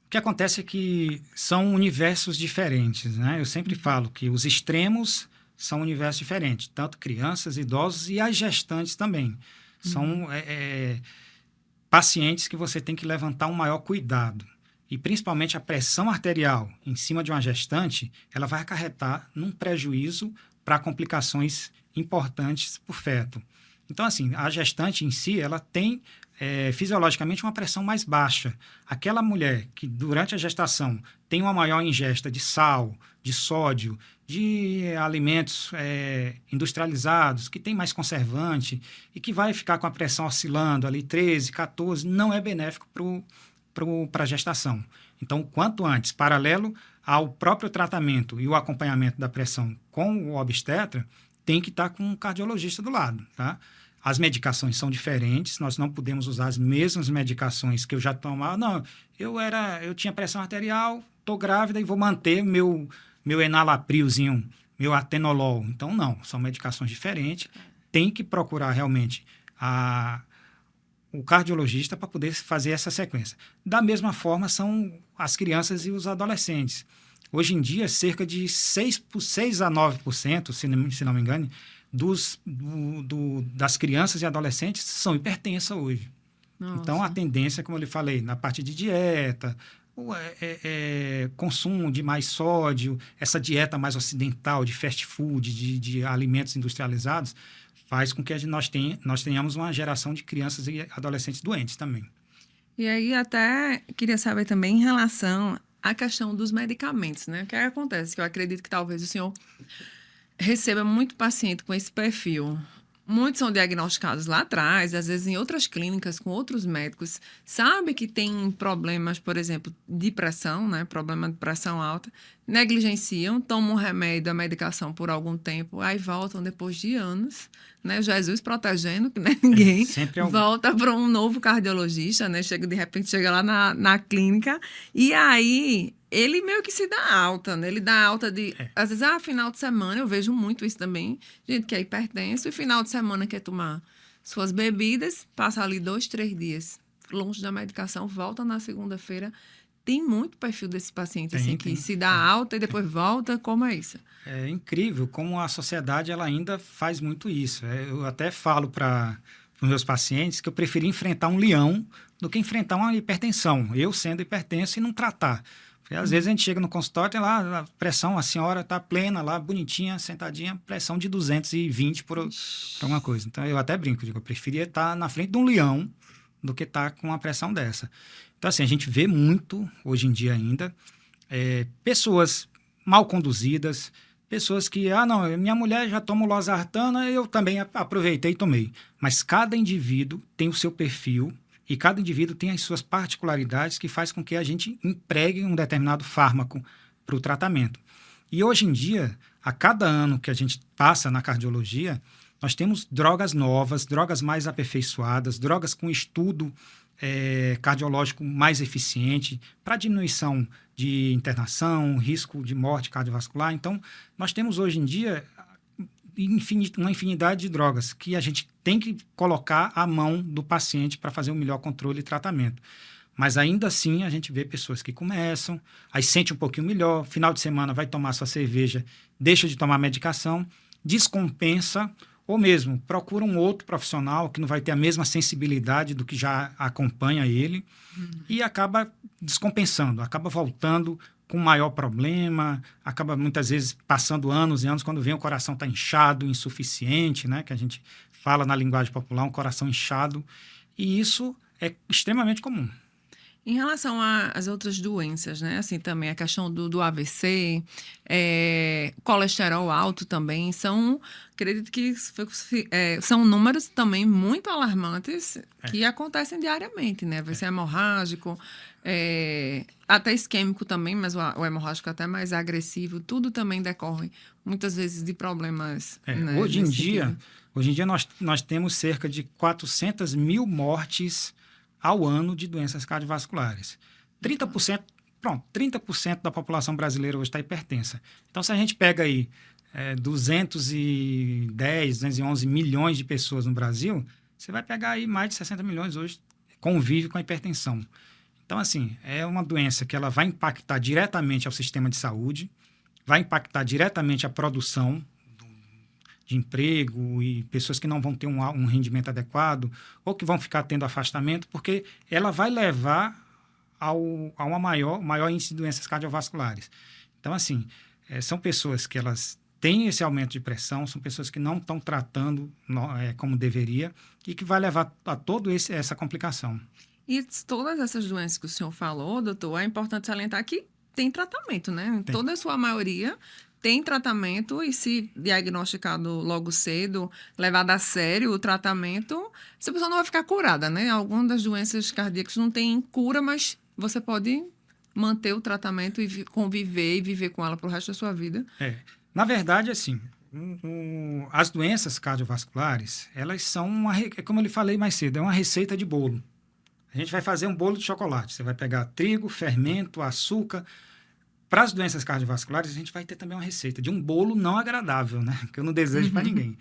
O que acontece é que são universos diferentes, né? Eu sempre falo que os extremos são universos diferentes, tanto crianças, idosos e as gestantes também. São pacientes que você tem que levantar um maior cuidado. E principalmente a pressão arterial em cima de uma gestante, ela vai acarretar num prejuízo para complicações importantes para o feto. Então, assim, a gestante em si, ela tem fisiologicamente uma pressão mais baixa. Aquela mulher que durante a gestação tem uma maior ingesta de sal, de sódio, de alimentos industrializados, que tem mais conservante e que vai ficar com a pressão oscilando ali 13, 14, não é benéfico para a gestação. Então, quanto antes, paralelo ao próprio tratamento e o acompanhamento da pressão com o obstetra, tem que estar com um cardiologista do lado, tá? As medicações são diferentes, nós não podemos usar as mesmas medicações que eu já tomava. Não, eu tinha pressão arterial, estou grávida e vou manter meu enalaprilzinho, meu atenolol. Então, não, são medicações diferentes. Tem que procurar realmente o cardiologista para poder fazer essa sequência. Da mesma forma, são as crianças e os adolescentes. Hoje em dia, cerca de 6 a 9%, se não me engano, das crianças e adolescentes são hipertensas hoje. Nossa. Então, a tendência, como eu lhe falei, na parte de dieta, consumo de mais sódio, essa dieta mais ocidental de fast food, de alimentos industrializados, faz com que nós tenhamos uma geração de crianças e adolescentes doentes também. E aí, até queria saber também em relação à questão dos medicamentos, né? O que acontece? Que eu acredito que talvez o senhor receba muito paciente com esse perfil. Muitos são diagnosticados lá atrás, às vezes em outras clínicas, com outros médicos. Sabe que tem problemas, por exemplo, de pressão, né? Problema de pressão alta. Negligenciam, tomam um remédio, a medicação por algum tempo, aí voltam depois de anos, né? Jesus protegendo, né? Ninguém volta para um novo cardiologista, né? De repente chega lá na clínica e aí ele meio que se dá alta, né? Ele dá alta de... Às vezes, final de semana, eu vejo muito isso também. Gente que é hipertenso e final de semana quer tomar suas bebidas, passa ali 2, 3 dias longe da medicação, volta na segunda-feira. Tem muito perfil desse paciente, que se dá alta e depois volta. Como é isso? É incrível como a sociedade ela ainda faz muito isso. Eu até falo para os meus pacientes que eu preferi enfrentar um leão do que enfrentar uma hipertensão. Eu sendo hipertenso e não tratar. Porque às vezes a gente chega no consultório, tem lá a pressão, a senhora está plena lá, bonitinha, sentadinha, pressão de 220 por alguma coisa. Então eu até brinco, digo, eu preferia estar na frente de um leão do que estar com uma pressão dessa. Então, assim, a gente vê muito, hoje em dia ainda, pessoas mal conduzidas, pessoas que, não, minha mulher já toma losartana, eu também aproveitei e tomei. Mas cada indivíduo tem o seu perfil e cada indivíduo tem as suas particularidades que faz com que a gente empregue um determinado fármaco para o tratamento. E hoje em dia, a cada ano que a gente passa na cardiologia, nós temos drogas novas, drogas mais aperfeiçoadas, drogas com estudo cardiológico mais eficiente para diminuição de internação, risco de morte cardiovascular. Então, nós temos hoje em dia uma infinidade de drogas que a gente tem que colocar à mão do paciente para fazer o melhor controle e tratamento. Mas ainda assim a gente vê pessoas que começam, aí sente um pouquinho melhor, final de semana vai tomar sua cerveja, deixa de tomar medicação, descompensa, ou mesmo procura um outro profissional que não vai ter a mesma sensibilidade do que já acompanha ele e acaba descompensando, acaba voltando com maior problema, acaba muitas vezes passando anos e anos, quando vem o coração está inchado, insuficiente, né, que a gente fala na linguagem popular, um coração inchado, e isso é extremamente comum. Em relação às outras doenças, né? Assim, também a questão do AVC, colesterol alto também, acredito que são números também muito alarmantes que acontecem diariamente, né? AVC hemorrágico, até isquêmico também, mas o hemorrágico até mais agressivo, tudo também decorre muitas vezes de problemas. Né, hoje em dia nós temos cerca de 400 mil mortes ao ano de doenças cardiovasculares. 30% da população brasileira hoje está hipertensa. Então, se a gente pega aí 211 milhões de pessoas no Brasil, você vai pegar aí mais de 60 milhões hoje convive com a hipertensão. Então, assim, é uma doença que ela vai impactar diretamente ao sistema de saúde, vai impactar diretamente a produção de emprego e pessoas que não vão ter um rendimento adequado ou que vão ficar tendo afastamento, porque ela vai levar a uma maior índice de doenças cardiovasculares. Então, assim, são pessoas que elas têm esse aumento de pressão, são pessoas que não estão tratando como deveria e que vai levar a toda essa complicação. E todas essas doenças que o senhor falou, doutor, é importante salientar que tem tratamento, né? Em toda a sua maioria tem tratamento e se diagnosticado logo cedo, levado a sério o tratamento, essa pessoa não vai ficar curada, né? Algumas das doenças cardíacas não tem cura, mas você pode manter o tratamento e conviver e viver com ela para o resto da sua vida. Na verdade, assim, as doenças cardiovasculares, elas são como eu lhe falei mais cedo, é uma receita de bolo. A gente vai fazer um bolo de chocolate. Você vai pegar trigo, fermento, açúcar. Para as doenças cardiovasculares, a gente vai ter também uma receita de um bolo não agradável, né? Que eu não desejo para ninguém.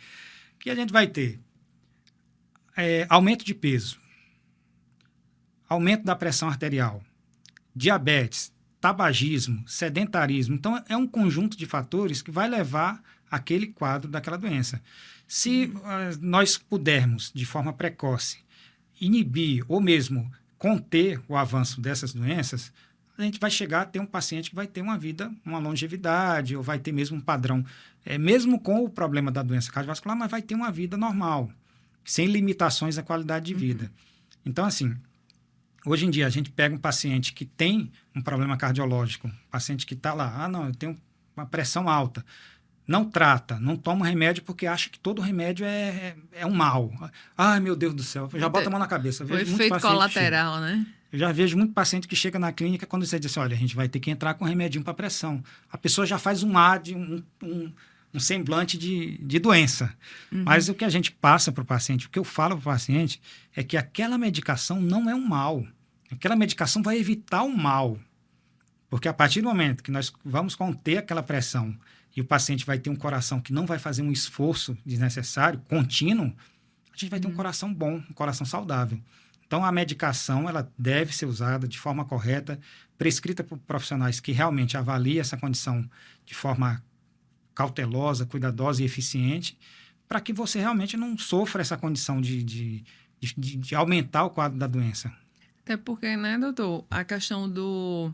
Que a gente vai ter aumento de peso, aumento da pressão arterial, diabetes, tabagismo, sedentarismo. Então, é um conjunto de fatores que vai levar àquele quadro daquela doença. Se nós pudermos, de forma precoce, inibir ou mesmo conter o avanço dessas doenças, a gente vai chegar a ter um paciente que vai ter uma longevidade, ou vai ter mesmo um padrão, mesmo com o problema da doença cardiovascular, mas vai ter uma vida normal, sem limitações à qualidade de vida. Então, assim, hoje em dia a gente pega um paciente que tem um problema cardiológico, um paciente que está lá, não, eu tenho uma pressão alta, não trata, não toma remédio porque acha que todo remédio é um mal. Ai, meu Deus do céu, já bota a mão na cabeça. O efeito colateral, né? Eu já vejo muito paciente que chega na clínica quando você diz assim, olha, a gente vai ter que entrar com um remedinho para pressão. A pessoa já faz um semblante de doença. Mas o que a gente passa para o paciente, o que eu falo para o paciente é que aquela medicação não é um mal. Aquela medicação vai evitar o mal. Porque a partir do momento que nós vamos conter aquela pressão e o paciente vai ter um coração que não vai fazer um esforço desnecessário, contínuo, a gente vai ter um coração bom, um coração saudável. Então, a medicação ela deve ser usada de forma correta, prescrita por profissionais que realmente avaliem essa condição de forma cautelosa, cuidadosa e eficiente, para que você realmente não sofra essa condição de aumentar o quadro da doença. Até porque, né, doutor, a questão do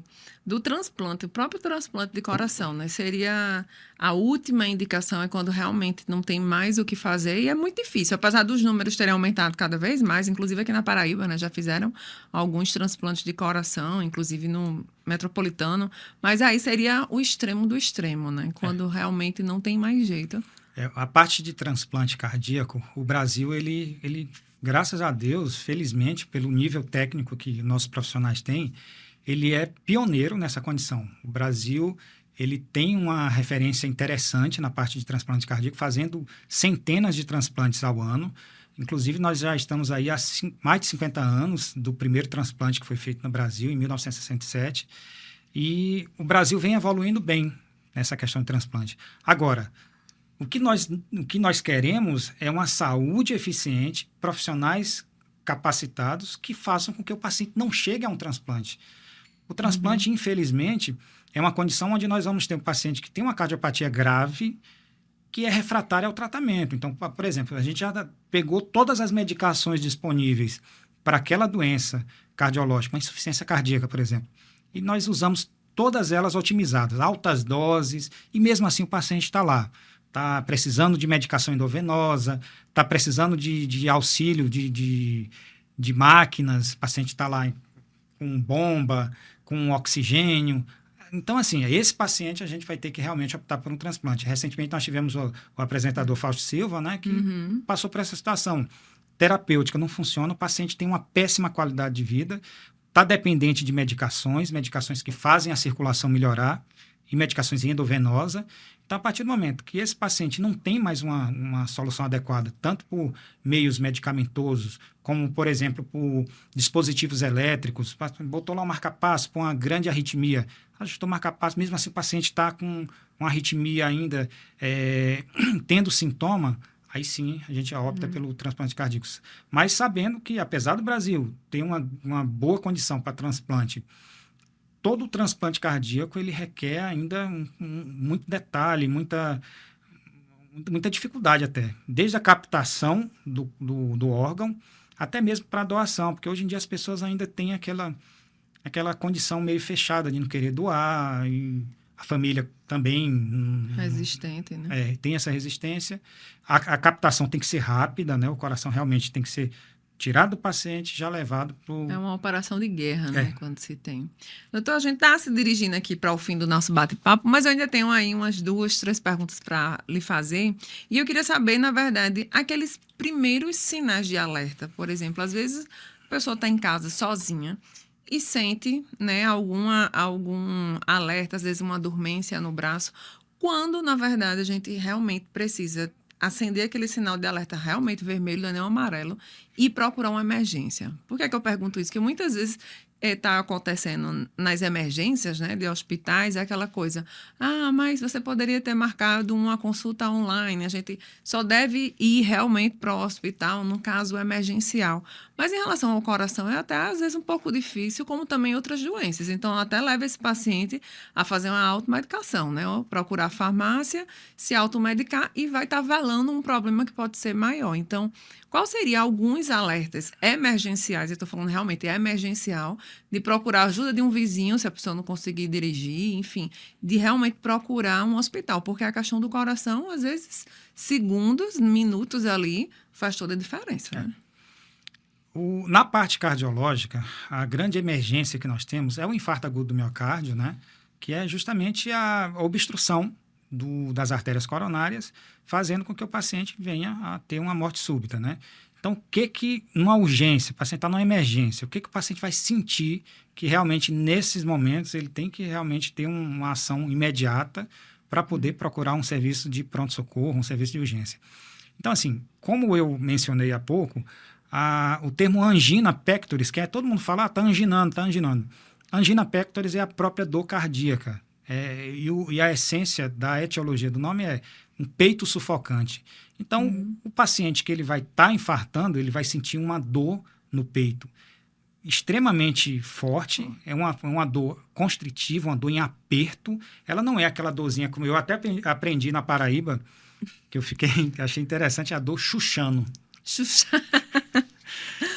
transplante, o próprio transplante de coração, né, seria a última indicação, é quando realmente não tem mais o que fazer, e é muito difícil, apesar dos números terem aumentado cada vez mais, inclusive aqui na Paraíba, né, já fizeram alguns transplantes de coração, inclusive no metropolitano, mas aí seria o extremo do extremo, né, quando realmente não tem mais jeito. A parte de transplante cardíaco, o Brasil, ele, graças a Deus, felizmente, pelo nível técnico que nossos profissionais têm, ele é pioneiro nessa condição. O Brasil, ele tem uma referência interessante na parte de transplante cardíaco, fazendo centenas de transplantes ao ano. Inclusive, nós já estamos aí há mais de 50 anos do primeiro transplante que foi feito no Brasil, em 1967. E o Brasil vem evoluindo bem nessa questão de transplante. Agora, o que nós queremos é uma saúde eficiente, profissionais capacitados que façam com que o paciente não chegue a um transplante. O transplante, infelizmente, é uma condição onde nós vamos ter um paciente que tem uma cardiopatia grave, que é refratária ao tratamento. Então, por exemplo, a gente já pegou todas as medicações disponíveis para aquela doença cardiológica, uma insuficiência cardíaca, por exemplo, e nós usamos todas elas otimizadas, altas doses, e mesmo assim o paciente está lá. Está precisando de medicação endovenosa, está precisando de auxílio de máquinas, o paciente está lá com bomba, com oxigênio. Então, assim, esse paciente a gente vai ter que realmente optar por um transplante. Recentemente nós tivemos o apresentador Fausto Silva, né, que passou por essa situação. Terapêutica não funciona, o paciente tem uma péssima qualidade de vida, está dependente de medicações que fazem a circulação melhorar, e medicações endovenosa. Então, a partir do momento que esse paciente não tem mais uma solução adequada, tanto por meios medicamentosos, como, por exemplo, por dispositivos elétricos, botou lá um marca-passo por uma grande arritmia, ajustou o marca-passo, mesmo assim o paciente está com uma arritmia ainda, tendo sintoma, aí sim a gente opta pelo transplante cardíaco. Mas sabendo que, apesar do Brasil ter uma boa condição para transplante, todo o transplante cardíaco ele requer ainda muito detalhe, muita dificuldade até. Desde a captação do órgão até mesmo para a doação, porque hoje em dia as pessoas ainda têm aquela condição meio fechada de não querer doar, e a família também... Resistente, né? Tem essa resistência. A captação tem que ser rápida, né? O coração realmente tem que ser tirado do paciente, já levado para o... É uma operação de guerra, né? Quando se tem. Doutor, a gente está se dirigindo aqui para o fim do nosso bate-papo, mas eu ainda tenho aí umas 2, 3 perguntas para lhe fazer. E eu queria saber, na verdade, aqueles primeiros sinais de alerta. Por exemplo, às vezes a pessoa está em casa sozinha e sente, né, algum alerta, às vezes uma dormência no braço, quando, na verdade, a gente realmente precisa acender aquele sinal de alerta realmente vermelho, não é nem amarelo, e procurar uma emergência. Por que é que eu pergunto isso? Porque muitas vezes está acontecendo nas emergências, né, de hospitais, é aquela coisa, mas você poderia ter marcado uma consulta online, a gente só deve ir realmente para o hospital no caso emergencial. Mas em relação ao coração é até às vezes um pouco difícil, como também outras doenças. Então até leva esse paciente a fazer uma automedicação, né, ou procurar a farmácia, se automedicar e vai estar velando um problema que pode ser maior. Então, qual seria alguns alertas emergenciais, eu estou falando realmente emergencial, de procurar ajuda de um vizinho, se a pessoa não conseguir dirigir, enfim, de realmente procurar um hospital, porque a questão do coração, às vezes, segundos, minutos ali, faz toda a diferença, né? Na parte cardiológica, a grande emergência que nós temos é o infarto agudo do miocárdio, né? Que é justamente a obstrução das artérias coronárias, fazendo com que o paciente venha a ter uma morte súbita, né? Então, numa urgência, o paciente está numa emergência, o que o paciente vai sentir que realmente, nesses momentos, ele tem que realmente ter uma ação imediata para poder procurar um serviço de pronto-socorro, um serviço de urgência. Então, assim, como eu mencionei há pouco, o termo angina pectoris, que todo mundo fala, está anginando, está anginando. Angina pectoris é a própria dor cardíaca. E a essência da etiologia do nome é um peito sufocante. Então, o paciente que ele vai estar infartando, ele vai sentir uma dor no peito extremamente forte, é uma dor constritiva, uma dor em aperto. Ela não é aquela dorzinha como eu até aprendi na Paraíba, que achei interessante, a dor chuchando.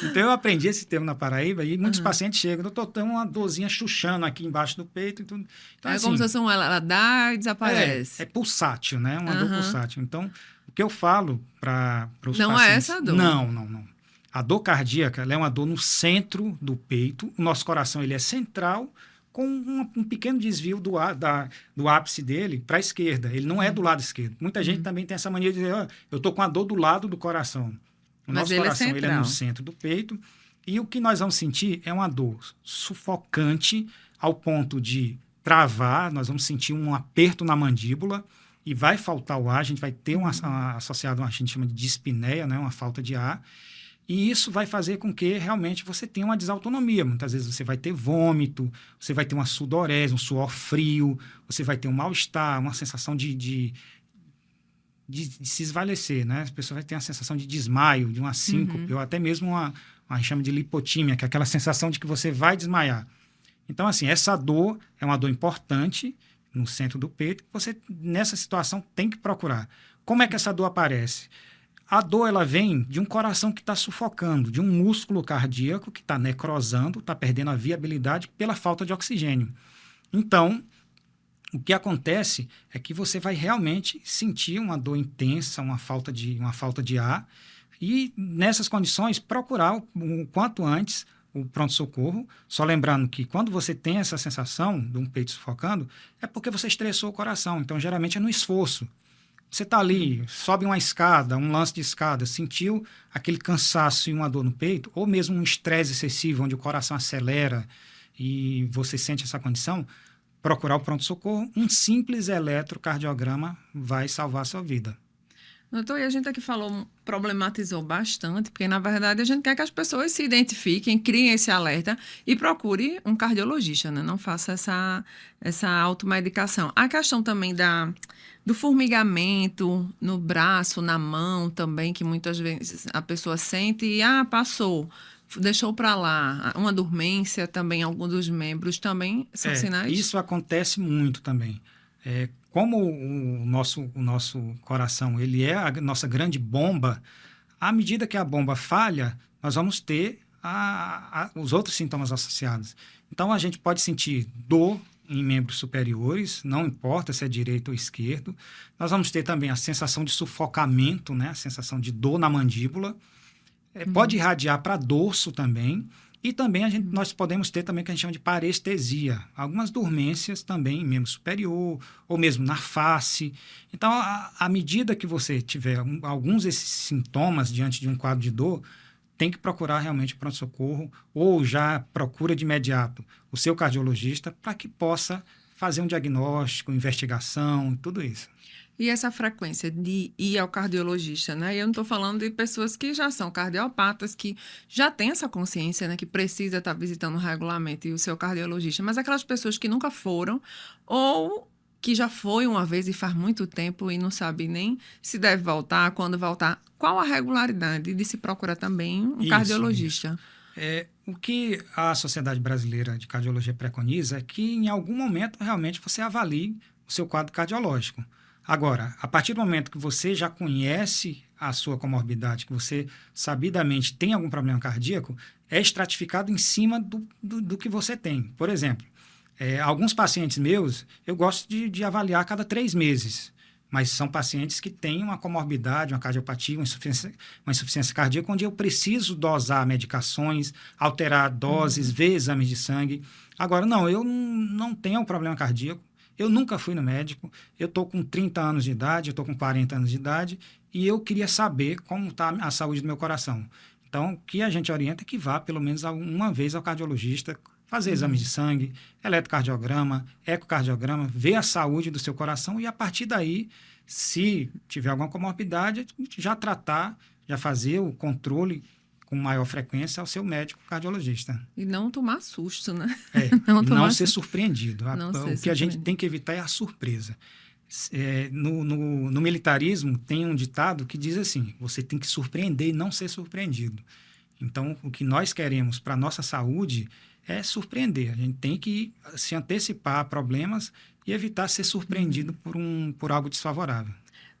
Então, eu aprendi esse termo na Paraíba e muitos pacientes chegam, doutor, tem uma dorzinha chuchando aqui embaixo do peito e tudo. Então, É assim, como se fosse ela dá e desaparece. é pulsátil, né? Uma dor pulsátil. Então, o que eu falo para os pacientes... Não é essa a dor. Não. A dor cardíaca, ela é uma dor no centro do peito. O nosso coração, ele é central, com um pequeno desvio do ápice dele para a esquerda. Ele não é do lado esquerdo. Muita gente também tem essa mania de dizer, eu estou com a dor do lado do coração. O Mas nosso ele coração, ele é central. no centro do peito. E o que nós vamos sentir é uma dor sufocante ao ponto de travar. Nós vamos sentir um aperto na mandíbula e vai faltar o ar. A gente vai ter associado a gente chama de dispneia, né? Uma falta de ar. E isso vai fazer com que realmente você tenha uma desautonomia. Muitas vezes você vai ter vômito, você vai ter uma sudorese, um suor frio, você vai ter um mal-estar, uma sensação de se esvalecer, né? As pessoas vão ter uma sensação de desmaio, de uma síncope, ou até mesmo uma chama de lipotímia, que é aquela sensação de que você vai desmaiar. Então, assim, essa dor é uma dor importante no centro do peito, que você, nessa situação, tem que procurar. Como é que essa dor aparece? A dor, ela vem de um coração que está sufocando, de um músculo cardíaco que está necrosando, está perdendo a viabilidade pela falta de oxigênio. Então, o que acontece é que você vai realmente sentir uma dor intensa, uma falta de ar, e nessas condições procurar o quanto antes o pronto-socorro, só lembrando que quando você tem essa sensação de um peito sufocando, é porque você estressou o coração, então geralmente é no esforço. Você está ali, sobe uma escada, um lance de escada, sentiu aquele cansaço e uma dor no peito, ou mesmo um estresse excessivo, onde o coração acelera e você sente essa condição, procurar o pronto-socorro, um simples eletrocardiograma vai salvar a sua vida. Doutor, e a gente aqui problematizou bastante, porque na verdade a gente quer que as pessoas se identifiquem, criem esse alerta e procure um cardiologista, né? Não faça essa automedicação. A questão também do formigamento no braço, na mão também, que muitas vezes a pessoa sente e, passou, deixou para lá. Uma dormência também, algum dos membros também são sinais? Isso acontece muito também. Como o nosso coração, ele é a nossa grande bomba, à medida que a bomba falha, nós vamos ter os outros sintomas associados. Então, a gente pode sentir dor em membros superiores, não importa se é direito ou esquerdo. Nós vamos ter também a sensação de sufocamento, né? A sensação de dor na mandíbula. Pode irradiar para dorso também. E também nós podemos ter também o que a gente chama de parestesia. Algumas dormências também em membro superior, ou mesmo na face. Então, à medida que você tiver alguns desses sintomas diante de um quadro de dor, tem que procurar realmente o pronto-socorro ou já procura de imediato o seu cardiologista para que possa fazer um diagnóstico, investigação, tudo isso. E essa frequência de ir ao cardiologista, né? Eu não estou falando de pessoas que já são cardiopatas, que já têm essa consciência, né? Que precisa estar visitando regularmente o seu cardiologista. Mas aquelas pessoas que nunca foram ou que já foi uma vez e faz muito tempo e não sabe nem se deve voltar, quando voltar. Qual a regularidade de se procurar também um cardiologista? O que a Sociedade Brasileira de Cardiologia preconiza é que em algum momento realmente você avalie o seu quadro cardiológico. Agora, a partir do momento que você já conhece a sua comorbidade, que você sabidamente tem algum problema cardíaco, é estratificado em cima do que você tem. Por exemplo, alguns pacientes meus, eu gosto de avaliar a cada 3 meses, mas são pacientes que têm uma comorbidade, uma cardiopatia, uma insuficiência cardíaca, onde eu preciso dosar medicações, alterar doses, ver exames de sangue. Agora, não, eu não tenho um problema cardíaco, eu nunca fui no médico, eu estou com 30 anos de idade, eu estou com 40 anos de idade, e eu queria saber como está a saúde do meu coração. Então, o que a gente orienta é que vá pelo menos uma vez ao cardiologista, fazer exames de sangue, eletrocardiograma, ecocardiograma, ver a saúde do seu coração e, a partir daí, se tiver alguma comorbidade, já tratar, já fazer o controle com maior frequência ao seu médico cardiologista. E não tomar susto, né? Não ser surpreendido. O que a gente tem que evitar é a surpresa. No militarismo, tem um ditado que diz assim, você tem que surpreender e não ser surpreendido. Então, o que nós queremos para a nossa saúde é surpreender. A gente tem que se antecipar a problemas e evitar ser surpreendido por algo desfavorável.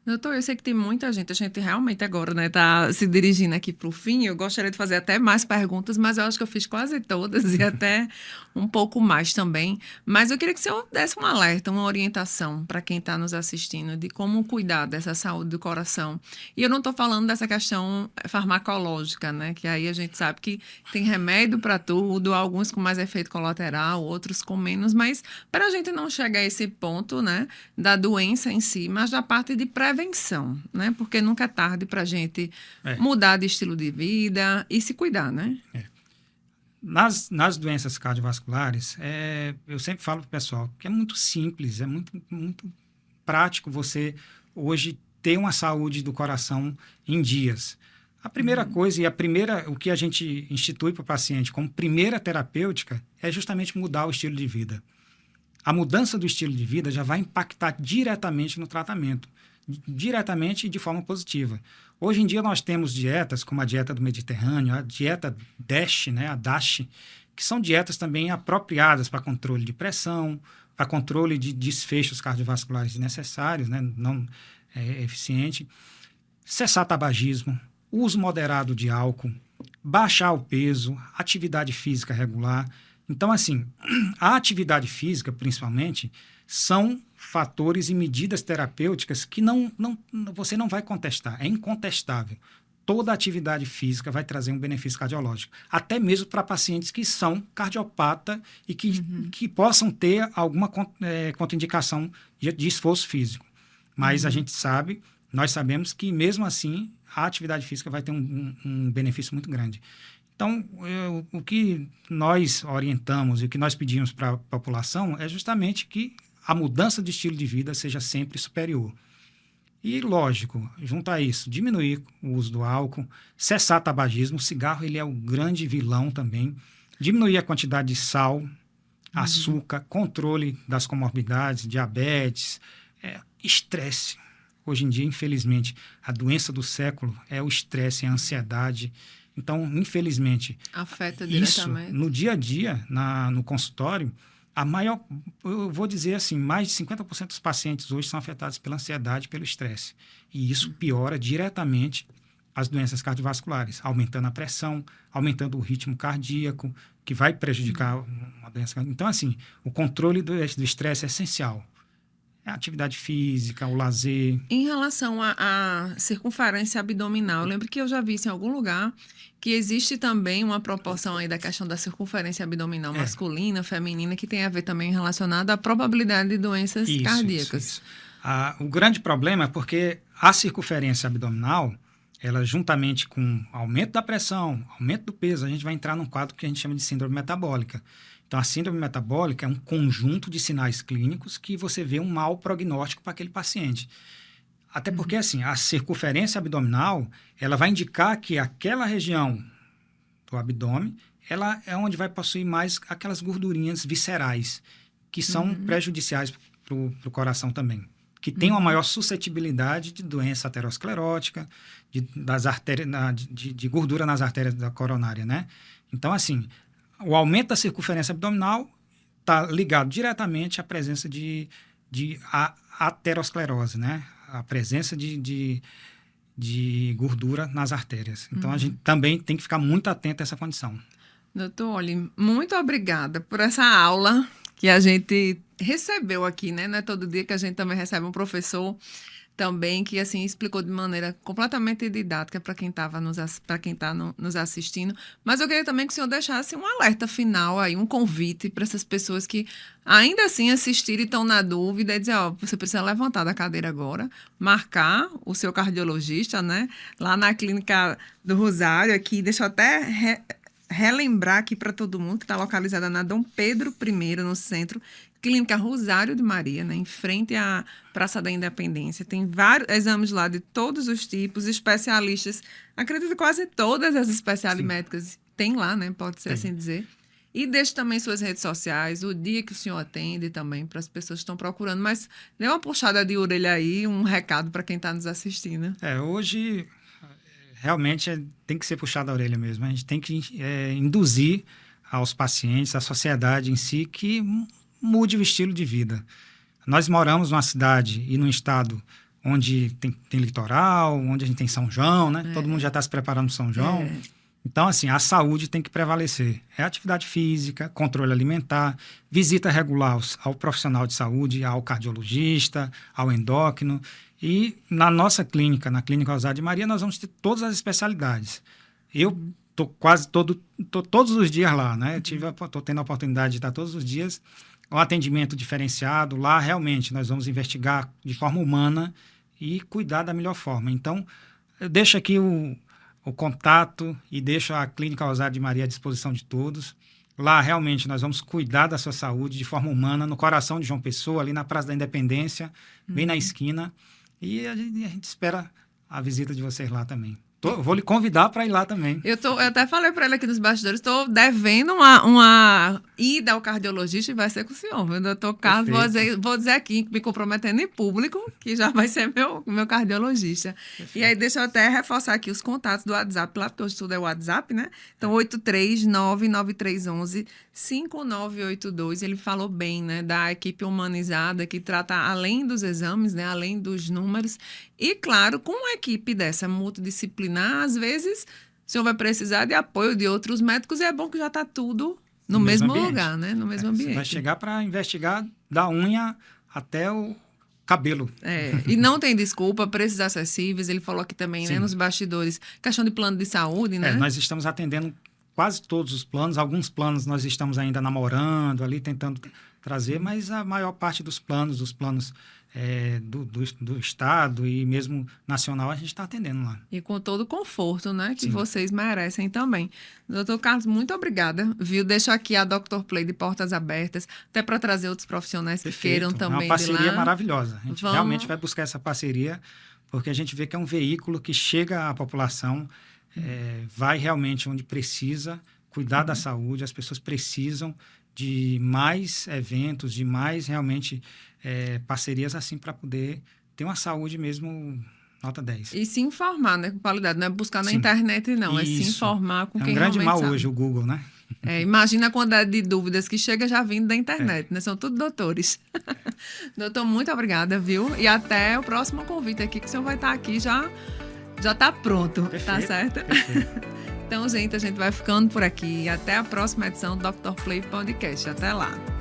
Doutor, eu sei que tem muita gente, a gente realmente agora, né, tá se dirigindo aqui para o fim. Eu gostaria de fazer até mais perguntas, mas eu acho que eu fiz quase todas e até um pouco mais também. Mas eu queria que o senhor desse um alerta, uma orientação para quem está nos assistindo de como cuidar dessa saúde do coração. E eu não estou falando dessa questão farmacológica, né, que aí a gente sabe que tem remédio para tudo, alguns com mais efeito colateral, outros com menos, mas para a gente não chegar a esse ponto, né, da doença em si, mas da parte de prevenção, né? Porque nunca é tarde para a gente mudar de estilo de vida e se cuidar, né? Nas doenças cardiovasculares, eu sempre falo para o pessoal que é muito simples, é muito prático você hoje ter uma saúde do coração em dias. A primeira coisa o que a gente institui para o paciente como primeira terapêutica é justamente mudar o estilo de vida. A mudança do estilo de vida já vai impactar diretamente no tratamento, diretamente e de forma positiva. Hoje em dia nós temos dietas como a dieta do Mediterrâneo, a dieta DASH, né, a DASH, que são dietas também apropriadas para controle de pressão, para controle de desfechos cardiovasculares necessários, né, não eficiente, cessar tabagismo, uso moderado de álcool, baixar o peso, atividade física regular. Então, assim, a atividade física, principalmente, são fatores e medidas terapêuticas que você não vai contestar, é incontestável. Toda atividade física vai trazer um benefício cardiológico, até mesmo para pacientes que são cardiopata e que possam ter alguma contraindicação de esforço físico. Mas nós sabemos que, mesmo assim, a atividade física vai ter um benefício muito grande. Então, o que nós orientamos e o que nós pedimos para a população é justamente que a mudança de estilo de vida seja sempre superior. E, lógico, junto a isso, diminuir o uso do álcool, cessar tabagismo. O cigarro ele é o grande vilão também. Diminuir a quantidade de sal, açúcar, controle das comorbidades, diabetes, estresse. Hoje em dia, infelizmente, a doença do século é o estresse, a ansiedade. Então, infelizmente, afeta isso diretamente. no dia a dia, no consultório, eu vou dizer assim, mais de 50% dos pacientes hoje são afetados pela ansiedade, pelo estresse. E isso piora diretamente as doenças cardiovasculares, aumentando a pressão, aumentando o ritmo cardíaco, que vai prejudicar uma doença. Então, assim, o controle do estresse é essencial. A atividade física, o lazer. Em relação à circunferência abdominal, eu lembro que eu já vi isso em algum lugar, que existe também uma proporção aí da questão da circunferência abdominal masculina, feminina, que tem a ver também relacionada à probabilidade de doenças cardíacas. Isso. O grande problema é porque a circunferência abdominal, ela juntamente com aumento da pressão, aumento do peso, a gente vai entrar num quadro que a gente chama de síndrome metabólica. Então, a síndrome metabólica é um conjunto de sinais clínicos que você vê um mau prognóstico para aquele paciente. Até porque, assim, a circunferência abdominal, ela vai indicar que aquela região do abdômen, ela é onde vai possuir mais aquelas gordurinhas viscerais, que são prejudiciais para o coração também, que tem uma maior suscetibilidade de doença aterosclerótica, de gordura nas artérias da coronária, né? Então, assim, o aumento da circunferência abdominal está ligado diretamente à presença de aterosclerose, né? A presença de gordura nas artérias. Então, a gente também tem que ficar muito atento a essa condição. Doutor, olha, muito obrigada por essa aula que a gente recebeu aqui, né? Não é todo dia que a gente também recebe um professor também que assim explicou de maneira completamente didática para quem está nos assistindo. Mas eu queria também que o senhor deixasse um alerta final aí, um convite para essas pessoas que ainda assim assistirem e estão na dúvida e dizer, você precisa levantar da cadeira agora, marcar o seu cardiologista, né? Lá na clínica do Rosário aqui, deixa eu até relembrar aqui para todo mundo que está localizada na Dom Pedro I, no centro, Clínica Rosário de Maria, né, em frente à Praça da Independência. Tem vários exames lá de todos os tipos, especialistas. Acredito que quase todas as especialidades médicas tem lá, né? Pode ser assim dizer. E deixe também suas redes sociais, o dia que o senhor atende também, para as pessoas que estão procurando. Mas dê uma puxada de orelha aí, um recado para quem está nos assistindo. Hoje, realmente, tem que ser puxado a orelha mesmo. A gente tem que induzir aos pacientes, à sociedade em si, que mude o estilo de vida. Nós moramos numa cidade e num estado onde tem litoral, onde a gente tem São João, né? Todo mundo já está se preparando para São João. Então, assim, a saúde tem que prevalecer. É atividade física, controle alimentar, visita regular ao profissional de saúde, ao cardiologista, ao endócrino. E na nossa clínica, na Clínica Osório de Maria, nós vamos ter todas as especialidades. Eu estou todos os dias lá, né? Estou tendo a oportunidade de estar todos os dias. Um atendimento diferenciado. Lá, realmente, nós vamos investigar de forma humana e cuidar da melhor forma. Então, eu deixo aqui o contato e deixo a Clínica Osório de Maria à disposição de todos. Lá, realmente, nós vamos cuidar da sua saúde de forma humana, no coração de João Pessoa, ali na Praça da Independência, bem na esquina. E a gente espera a visita de vocês lá também. Vou lhe convidar para ir lá também. Eu até falei para ele aqui nos bastidores, estou devendo uma ida ao cardiologista e vai ser com o senhor, meu doutor Carlos. Vou dizer aqui, me comprometendo em público, que já vai ser meu cardiologista. Perfeito. E aí, deixa eu até reforçar aqui os contatos do WhatsApp lá, porque hoje tudo é WhatsApp, né? Então, 8399311-5982. Ele falou bem, né? Da equipe humanizada que trata além dos exames, né? Além dos números. E, claro, com uma equipe dessa multidisciplinar, às vezes, o senhor vai precisar de apoio de outros médicos e é bom que já está tudo no mesmo lugar, né? No mesmo ambiente. Você vai chegar para investigar da unha até o cabelo. E não tem desculpa, preços acessíveis. Ele falou aqui também, né, nos bastidores, questão de plano de saúde, né? Nós estamos atendendo quase todos os planos. Alguns planos nós estamos ainda namorando ali, tentando trazer, mas a maior parte dos planos do Estado e mesmo nacional, a gente está atendendo lá. E com todo o conforto, né, que vocês merecem também. Doutor Carlos, muito obrigada, viu? Deixo aqui a Dr. Play de portas abertas, até para trazer outros profissionais que queiram também de lá. É uma parceria maravilhosa. A gente realmente vai buscar essa parceria, porque a gente vê que é um veículo que chega à população, vai realmente onde precisa, cuidar da saúde, as pessoas precisam de mais eventos, de mais realmente parcerias assim para poder ter uma saúde mesmo nota 10. E se informar, né, com qualidade, não é buscar na internet não, é se informar com quem realmente sabe. É um grande mal hoje o Google, né? Imagina a quantidade de dúvidas que chega já vindo da internet, né? São tudo doutores. Doutor, muito obrigada, viu? E até o próximo convite aqui, que o senhor vai estar aqui já está pronto, perfeito, tá certo? Perfeito. Então, gente, a gente vai ficando por aqui. Até a próxima edição do Dr. Play Podcast. Até lá.